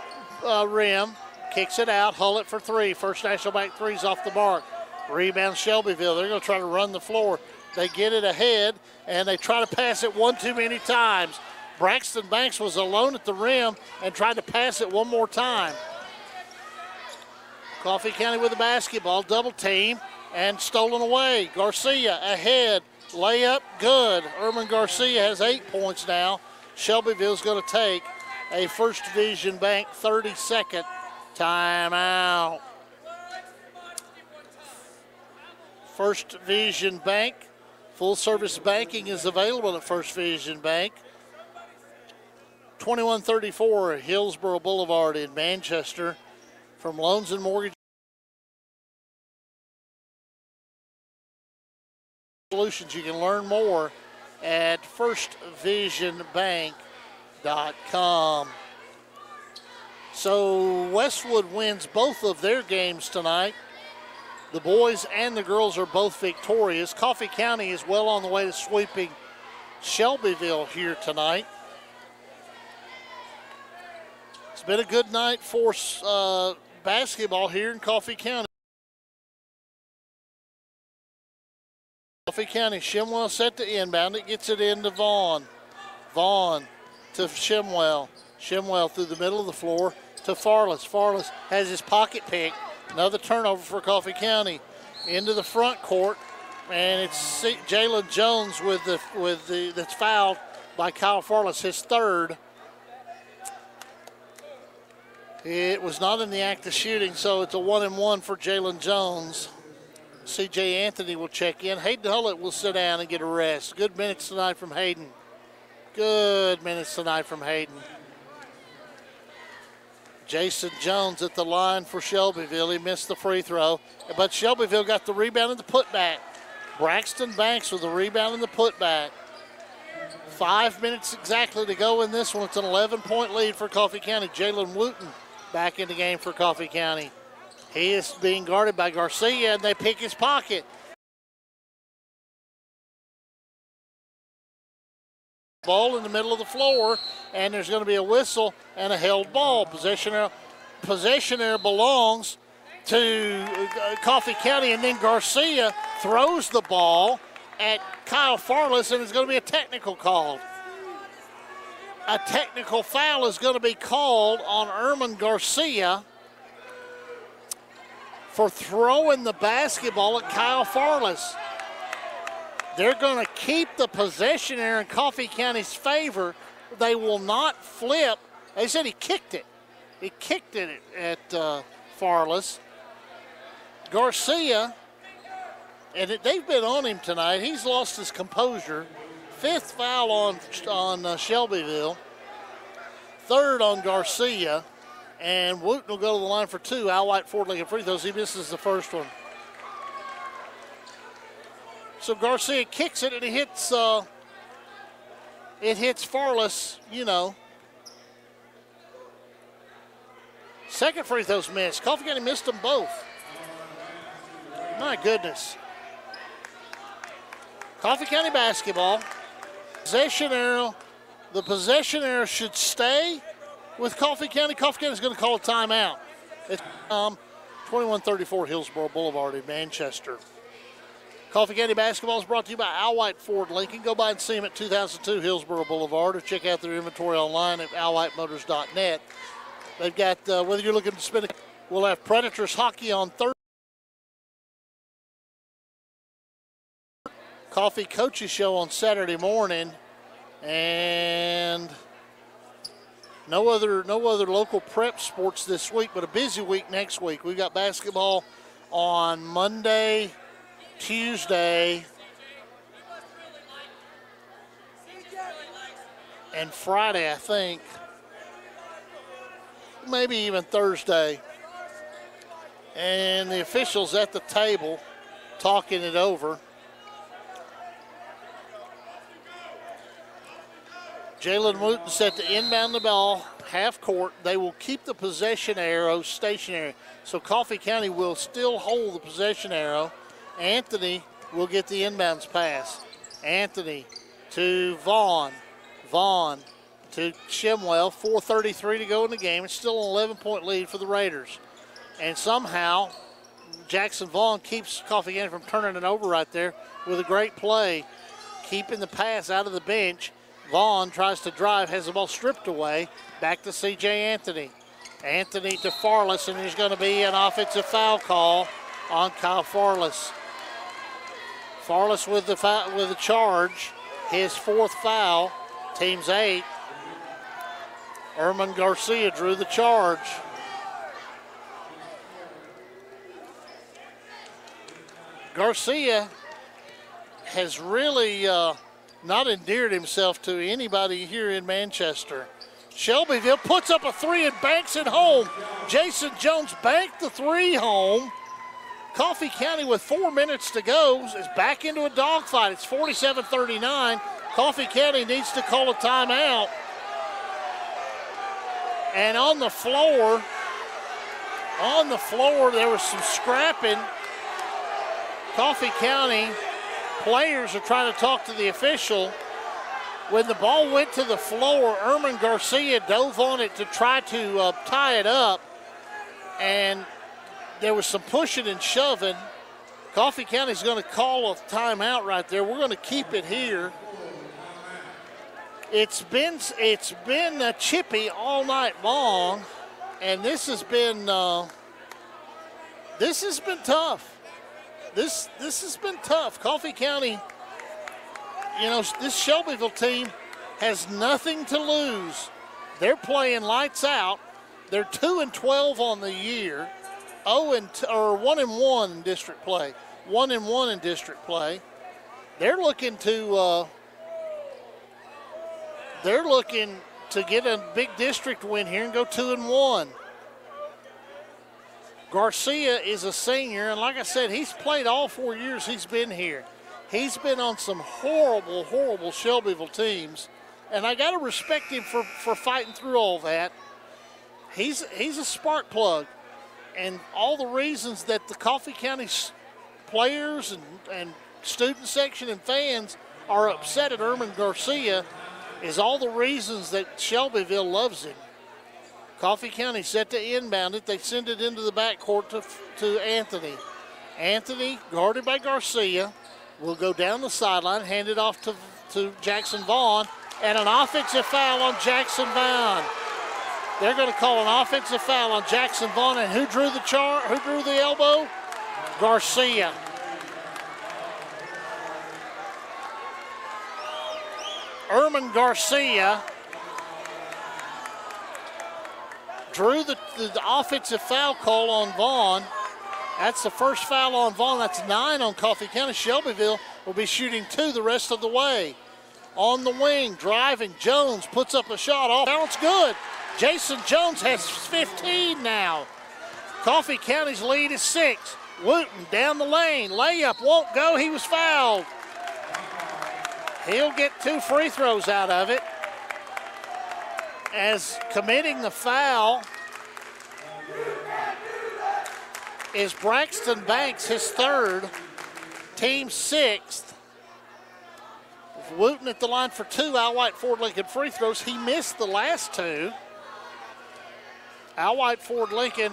rim. Kicks it out. Hullett for 3. First National Bank 3's off the mark. Rebound Shelbyville. They're going to try to run the floor. They get it ahead, and they try to pass it one too many times. Braxton Banks was alone at the rim and tried to pass it one more time. Coffee County with the basketball. Double team and stolen away. Garcia ahead. Layup good. Erman Garcia has 8 points now. Shelbyville's going to take a First Division Bank 30-second timeout. First Division Bank Full service banking is available at First Vision Bank. 2134 Hillsborough Boulevard in Manchester. From Loans and Mortgage Solutions, you can learn more at firstvisionbank.com. So Westwood wins both of their games tonight. The boys and the girls are both victorious. Coffee County is well on the way to sweeping Shelbyville here tonight. It's been a good night for basketball here in Coffee County. Coffee County, Shimwell set to inbound. It gets it into Vaughn. Vaughn to Shimwell. Shimwell through the middle of the floor to Farless. Farless has his pocket pick. Another turnover for Coffee County. Into the front court, and it's Jalen Jones that's fouled by Kyle Farless, his third. It was not in the act of shooting, so it's a 1-and-1 for Jalen Jones. C.J. Anthony will check in. Hayden Hullett will sit down and get a rest. Good minutes tonight from Hayden. Good minutes tonight from Hayden. Jason Jones at the line for Shelbyville. He missed the free throw, but Shelbyville got the rebound and the putback. Braxton Banks with the rebound and the putback. 5 minutes exactly to go in this one. It's an 11-point lead for Coffee County. Jalen Wooten back in the game for Coffee County. He is being guarded by Garcia, and they pick his pocket. Ball in the middle of the floor, and there's going to be a whistle and a held ball. Possession there belongs to Coffee County, and then Garcia throws the ball at Kyle Farless, and it's going to be a technical called. A technical foul is going to be called on Erman Garcia for throwing the basketball at Kyle Farless. They're going to keep the possession there in Coffee County's favor. They will not flip. They said he kicked it. He kicked it at Farless. Garcia, and they've been on him tonight. He's lost his composure. 5th foul on Shelbyville. 3rd on Garcia. And Wooten will go to the line for 2. Al White forward-legged free throws. He misses the first one. So Garcia kicks it, and it hits Farless, Second free throw's missed. Coffee County missed them both. My goodness. Coffee County basketball. Possession arrow. The possession arrow should stay with Coffee County. Coffee County is going to call a timeout. It's 2134 Hillsborough Boulevard in Manchester. Coffee County basketball is brought to you by Al White Ford Lincoln. Go by and see them at 2002 Hillsborough Boulevard, or check out their inventory online at alwhiteMotors.net. They've got, whether you're looking to spend it, we'll have Predators hockey on Thursday. Coffee Coaches Show on Saturday morning, and no other local prep sports this week, but a busy week next week. We've got basketball on Monday, Tuesday, and Friday, I think. Maybe even Thursday. And the officials at the table talking it over. Jalen Wooten set to inbound the ball, half court. They will keep the possession arrow stationary. So Coffee County will still hold the possession arrow. Anthony will get the inbounds pass. Anthony to Vaughn. Vaughn to Shimwell. 4:33 to go in the game. It's still an 11-point lead for the Raiders. And somehow Jackson Vaughn keeps Coffee County from turning it over right there with a great play, keeping the pass out of the bench. Vaughn tries to drive, has the ball stripped away. Back to C.J. Anthony. Anthony to Farless, and there's going to be an offensive foul call on Kyle Farless. Farless with the charge, his 4th foul, team's 8. Erman Garcia drew the charge. Garcia has really not endeared himself to anybody here in Manchester. Shelbyville puts up a three and banks it home. Jason Jones banked the three home. Coffee County with 4 minutes to go is back into a dogfight. It's 47-39. Coffee County needs to call a timeout. And on the floor, there was some scrapping. Coffee County players are trying to talk to the official. When the ball went to the floor, Erman Garcia dove on it to try to tie it up. And there was some pushing and shoving. Coffee County's going to call a timeout right there. We're going to keep it here. It's been chippy all night long, and this has been tough. This has been tough. Coffee County, this Shelbyville team has nothing to lose. They're playing lights out. They're 2-12 on the year, 1-1 in district play. 1-1 in district play. They're looking to get a big district win here and go 2-1. Garcia is a senior, and like I said, he's played all 4 years he's been here. He's been on some horrible, horrible Shelbyville teams, and I got to respect him for fighting through all that. He's a spark plug, and all the reasons that the Coffee County players and student section and fans are upset at Erman Garcia is all the reasons that Shelbyville loves him. Coffee County set to inbound it. They send it into the backcourt to Anthony. Anthony, guarded by Garcia, will go down the sideline, hand it off to Jackson Vaughn, and an offensive foul on Jackson Vaughn. They're going to call an offensive foul on Jackson Vaughn, and who drew the elbow? Garcia. Erman Garcia drew the offensive foul call on Vaughn. That's the first foul on Vaughn. That's 9 on Coffee County. Shelbyville will be shooting 2 the rest of the way. On the wing, driving, Jones puts up a shot. Off balance, good. Jason Jones has 15 now. Coffee County's lead is 6. Wooten down the lane. Layup won't go. He was fouled. He'll get 2 free throws out of it. As committing the foul is Braxton Banks, his 3rd, team 6th. Wooten at the line for 2 Al White Ford Lincoln free throws. He missed the last 2. Al White Ford Lincoln,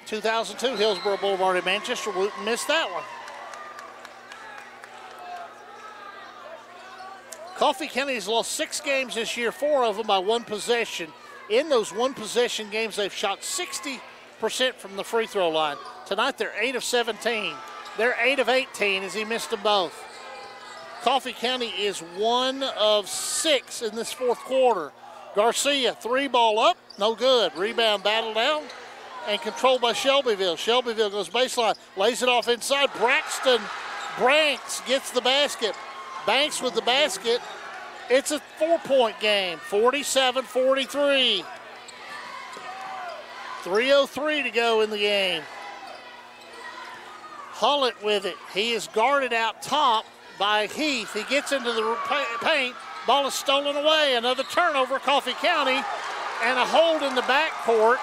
2002 Hillsborough Boulevard in Manchester. Wooten missed that one. Coffee County has lost 6 games this year, 4 of them by 1 possession. In those 1 possession games, they've shot 60% from the free throw line. Tonight, they're 8 of 17. They're 8 of 18 as he missed them both. Coffee County is 1 of 6 in this 4th quarter. Garcia, 3-ball up, no good. Rebound battled down and controlled by Shelbyville. Shelbyville goes baseline, lays it off inside. Braxton Banks gets the basket. Banks with the basket. It's a 4-point game, 47-43. 3:03 to go in the game. Hullett with it. He is guarded out top by Heath. He gets into the paint. Ball is stolen away. Another turnover, Coffee County, and a hold in the backcourt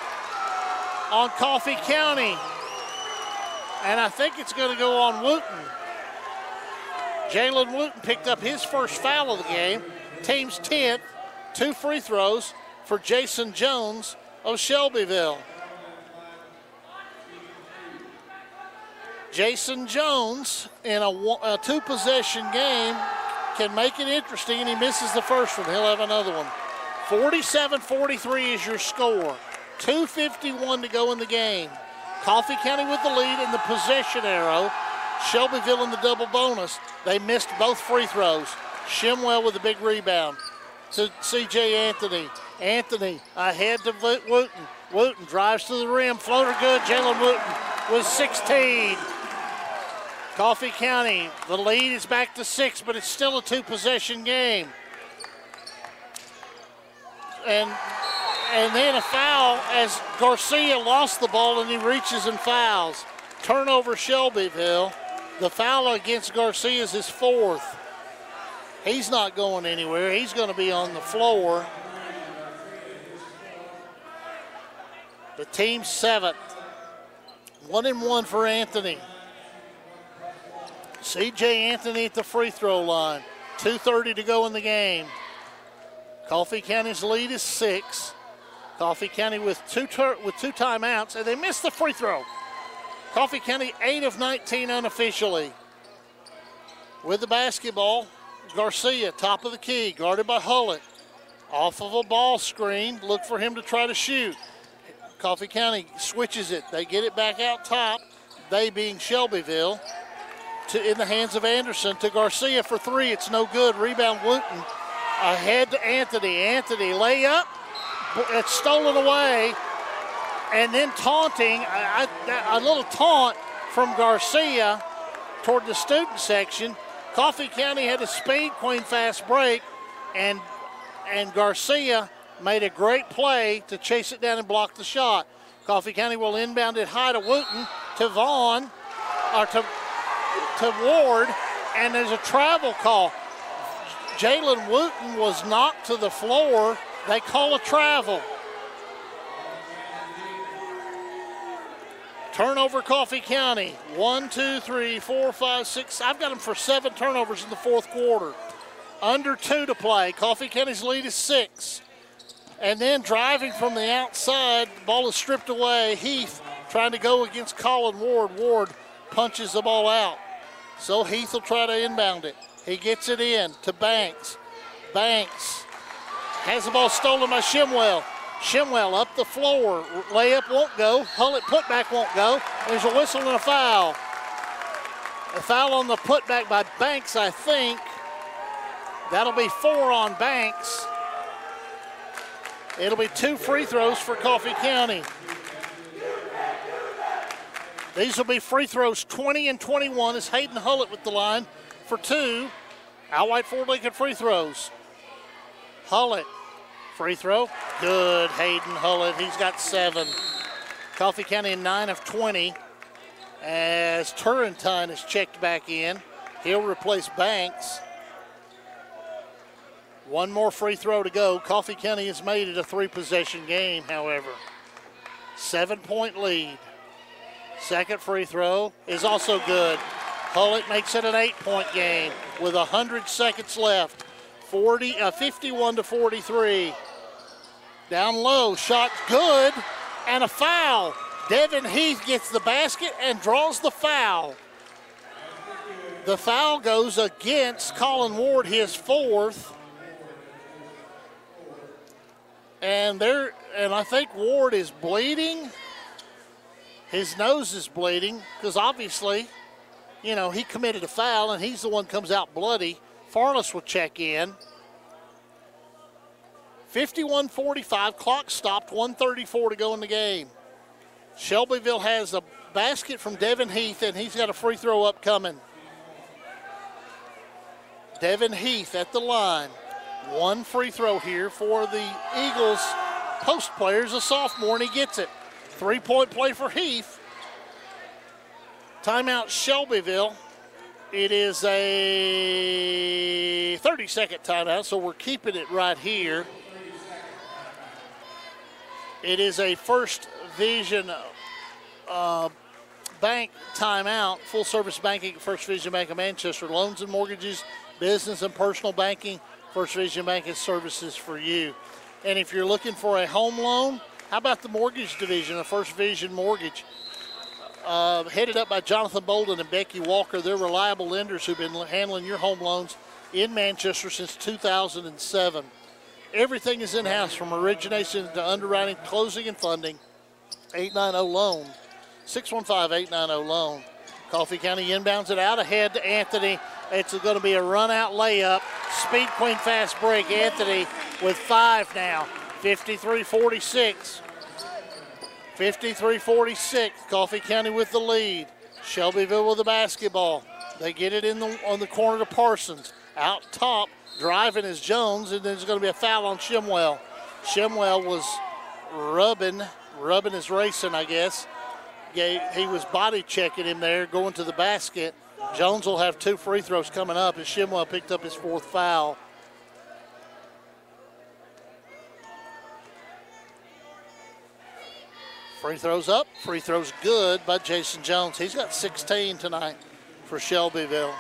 on Coffee County. And I think it's going to go on Wooten. Jalen Wooten picked up his first foul of the game. Team's 10th, 2 free throws for Jason Jones of Shelbyville. Jason Jones in a 2-possession game can make it interesting, and he misses the first one. He'll have another one. 47-43 is your score. 2:51 to go in the game. Coffee County with the lead in the possession arrow. Shelbyville in the double bonus. They missed both free throws. Shimwell with a big rebound to C.J. Anthony. Anthony ahead to Wooten. Wooten drives to the rim. Floater good. Jalen Wooten with 16. Coffee County, the lead is back to 6, but it's still a 2-possession game. And then a foul as Garcia lost the ball and he reaches and fouls. Turnover Shelbyville. The foul against Garcia is his 4th. He's not going anywhere. He's going to be on the floor. The team's 7th. 1-1 for Anthony. C.J. Anthony at the free throw line. 2:30 to go in the game. Coffee County's lead is 6. Coffee County with two timeouts, and they missed the free throw. Coffee County 8 of 19 unofficially. With the basketball, Garcia, top of the key, guarded by Hullett. Off of a ball screen, look for him to try to shoot. Coffee County switches it. They get it back out top, they being Shelbyville, in the hands of Anderson to Garcia for 3. It's no good. Rebound Wooten. Ahead to Anthony. Anthony layup. It's stolen away. And then taunting, a little taunt from Garcia toward the student section. Coffee County had a speed queen fast break, and Garcia made a great play to chase it down and block the shot. Coffee County will inbound it high to Wooten, to Vaughn, or to Ward, and there's a travel call. Jalen Wooten was knocked to the floor. They call a travel. Turnover Coffee County. 1, 2, 3, 4, 5, 6. I've got them for 7 turnovers in the 4th quarter. Under 2 to play. Coffee County's lead is 6. And then driving from the outside, the ball is stripped away. Heath trying to go against Colin Ward. Ward punches the ball out. So Heath will try to inbound it. He gets it in to Banks. Banks has the ball stolen by Shimwell. Shimwell up the floor. Layup won't go. Hullett putback won't go. There's a whistle and a foul. A foul on the putback by Banks, I think. That'll be 4 on Banks. It'll be 2 free throws for Coffee County. These will be free throws 20 and 21 as Hayden Hullett with the line for 2. Al White Ford Lincoln free throws. Hullett, free throw, good. Hayden Hullett, he's got 7. Coffee County 9 of 20 as Turrentine is checked back in. He'll replace Banks. 1 more free throw to go. Coffee County has made it a 3-possession game, however. 7-point lead. Second free throw is also good. Hullett makes it an 8-point game with 100 seconds left. 51 to 43. Down low, shot good, and a foul. Devin Heath gets the basket and draws the foul. The foul goes against Colin Ward, his 4th. And I think Ward is bleeding. His nose is bleeding because obviously, he committed a foul and he's the one comes out bloody. Farless will check in. 51-45, clock stopped, 1:34 to go in the game. Shelbyville has a basket from Devin Heath and he's got a free throw upcoming. Devin Heath at the line. 1 free throw here for the Eagles post players, a sophomore, and he gets it. 3-point play for Heath. Timeout Shelbyville. It is a 30-second timeout, so we're keeping it right here. It is a First Vision Bank timeout, full-service banking at First Vision Bank of Manchester. Loans and mortgages, business and personal banking. First Vision Bank has services for you. And if you're looking for a home loan, how about the mortgage division of First Vision Mortgage? Headed up by Jonathan Bolden and Becky Walker. They're reliable lenders who've been handling your home loans in Manchester since 2007. Everything is in-house from origination to underwriting, closing, and funding. 890-LOAN, 615-890-LOAN. Coffee County inbounds it out ahead to Anthony. It's going to be a run-out layup. Speed Queen fast break. Anthony with 5 now. 53-46. 53-46. Coffee County with the lead. Shelbyville with the basketball. They get it on the corner to Parsons. Out top, driving is Jones, and there's going to be a foul on Shimwell. Shimwell was rubbing his racing, I guess. He was body checking him there, going to the basket. Jones will have 2 free throws coming up, and Shimwell picked up his 4th foul. Free throws up, free throws good by Jason Jones. He's got 16 tonight for Shelbyville.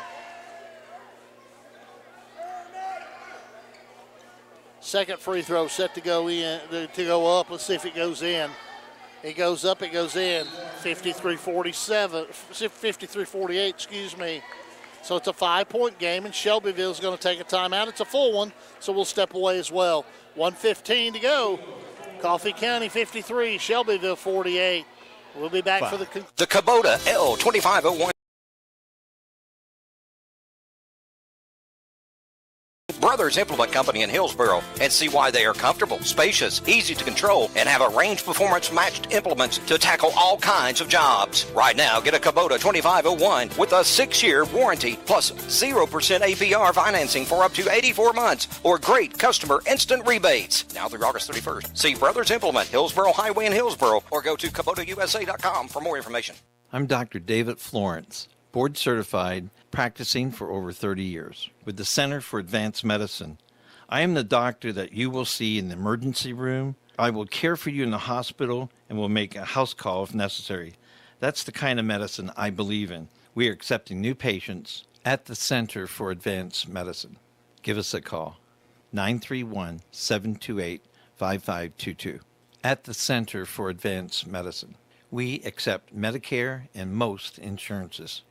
Second free throw set to go up. Let's see if it goes in. It goes up, it goes in. 53-48, excuse me. So it's a 5-point game, and Shelbyville's going to take a timeout. It's a full one, so we'll step away as well. 1:15 to go. Coffee County 53, Shelbyville 48. We'll be back for the Kubota L2501. Brothers Implement Company in Hillsboro, and see why they are comfortable, spacious, easy to control, and have a range performance matched implements to tackle all kinds of jobs. Right now, get a Kubota 2501 with a 6-year warranty plus 0% APR financing for up to 84 months or great customer instant rebates. Now through August 31st. See Brothers Implement, Hillsboro Highway in Hillsboro, or go to KubotaUSA.com for more information. I'm Dr. David Florence, board certified, practicing for over 30 years with the Center for Advanced Medicine. I am the doctor that you will see in the emergency room. I will care for you in the hospital and will make a house call if necessary. That's the kind of medicine I believe in. We are accepting new patients at the Center for Advanced Medicine. Give us a call, 931-728-5522. At the Center for Advanced Medicine. We accept Medicare and most insurances.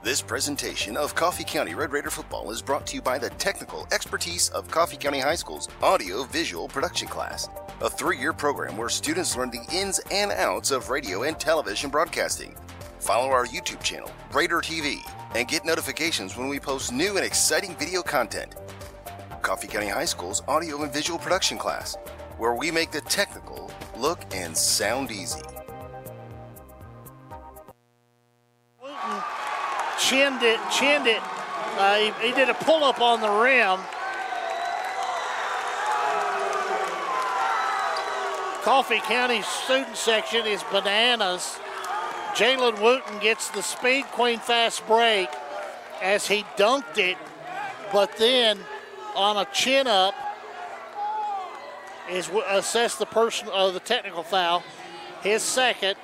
This presentation of Coffee County Red Raider football is brought to you by the technical expertise of Coffee County High School's audio-visual production class, a 3-year program where students learn the ins and outs of radio and television broadcasting. Follow our YouTube channel, Raider TV, and get notifications when we post new and exciting video content. Coffee County High School's audio and visual production class, where we make the technical look and sound easy. Chinned it. He did a pull-up on the rim. Coffee County student section is bananas. Jalen Wooten gets the Speed Queen fast break as he dunked it, but then on a chin-up is assessed the technical foul. His second.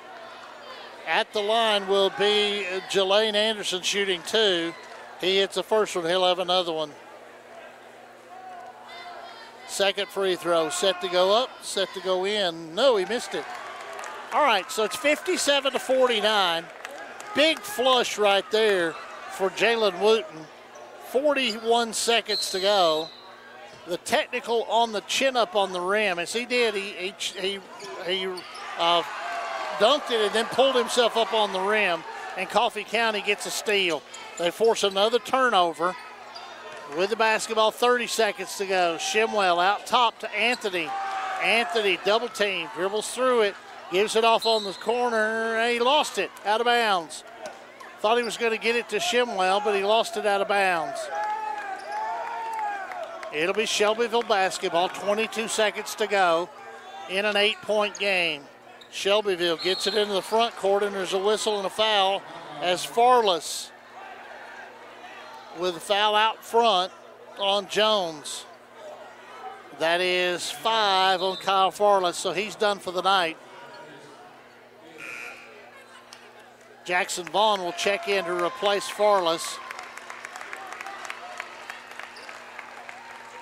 At the line will be Jelane Anderson shooting 2. He hits the first one. He'll have another one. Second free throw set to go up, set to go in. No, he missed it. All right, so it's 57-49. Big flush right there for Jalen Wooten. 41 seconds to go. The technical on the chin up on the rim, as he did, he dunked it and then pulled himself up on the rim, and Coffee County gets a steal. They force another turnover with the basketball, 30 seconds to go. Shimwell out top to Anthony. Anthony double team, dribbles through it, gives it off on the corner, and he lost it out of bounds. Thought he was going to get it to Shimwell, but he lost it out of bounds. It'll be Shelbyville basketball, 22 seconds to go in an 8-point game. Shelbyville gets it into the front court, and there's a whistle and a foul as Farless with a foul out front on Jones. That is 5 on Kyle Farless, so he's done for the night. Jackson Vaughn will check in to replace Farless.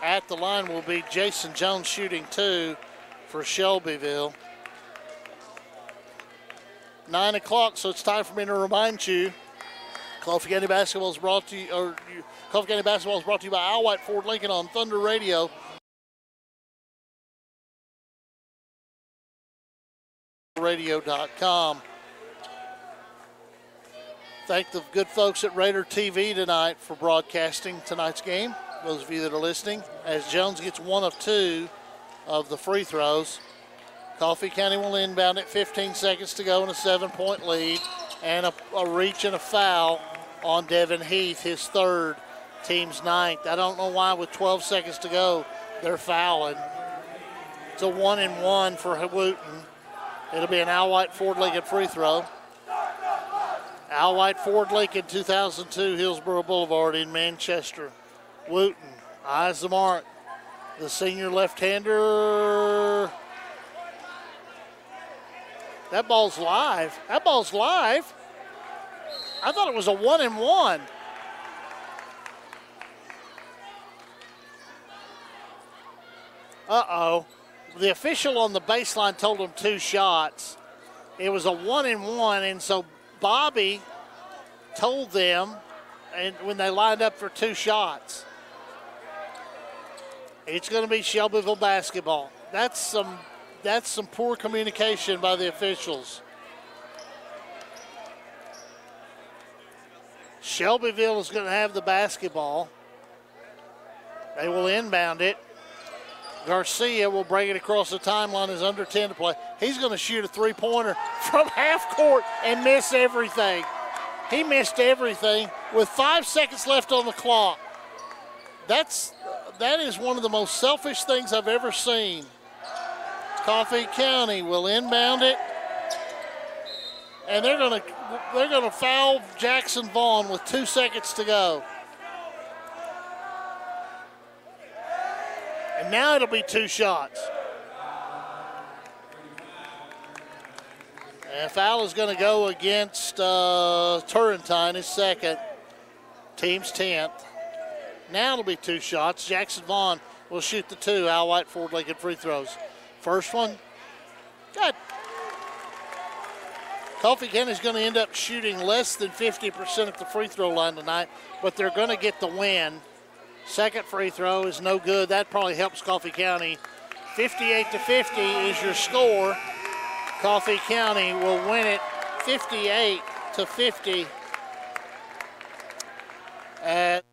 At the line will be Jason Jones shooting 2 for Shelbyville. 9 o'clock, so it's time for me to remind you, Coffee County Basketball is brought to you, Coffee County Basketball is brought to you by Al White Ford Lincoln on Thunder Radio. Radio.com. Thank the good folks at Raider TV tonight for broadcasting tonight's game. Those of you that are listening, as Jones gets 1 of 2 of the free throws. Coffee County will inbound it, 15 seconds to go in a 7-point lead, and a reach and a foul on Devin Heath, his 3rd, team's 9th. I don't know why with 12 seconds to go they're fouling. It's a 1-and-1 for Wooten. It'll be an Al White Ford Lincoln free throw. Al White Ford Lincoln 2002 Hillsborough Boulevard in Manchester. Wooten eyes the mark. The senior left-hander. That ball's live. That ball's live. I thought it was a 1-and-1. Uh-oh. The official on the baseline told him 2 shots. It was a 1-and-1, and so Bobby told them, and when they lined up for 2 shots, it's going to be Shelbyville basketball. That's some poor communication by the officials. Shelbyville is going to have the basketball. They will inbound it. Garcia will bring it across the timeline. Is under 10 to play. He's going to shoot a 3-pointer from half court and miss everything. He missed everything with 5 seconds left on the clock. That is one of the most selfish things I've ever seen. Coffee County will inbound it, and they're going to foul Jackson Vaughn with 2 seconds to go. And now it'll be 2 shots. And foul is going to go against Turrentine, his 2nd. Team's 10th. Now it'll be 2 shots. Jackson Vaughn will shoot the 2 Al White Ford Lincoln free throws. First one, good. Coffee County's going to end up shooting less than 50% at the free throw line tonight, but they're going to get the win. Second free throw is no good. That probably helps Coffee County. 58-50 is your score. Coffee County will win it 58-50 at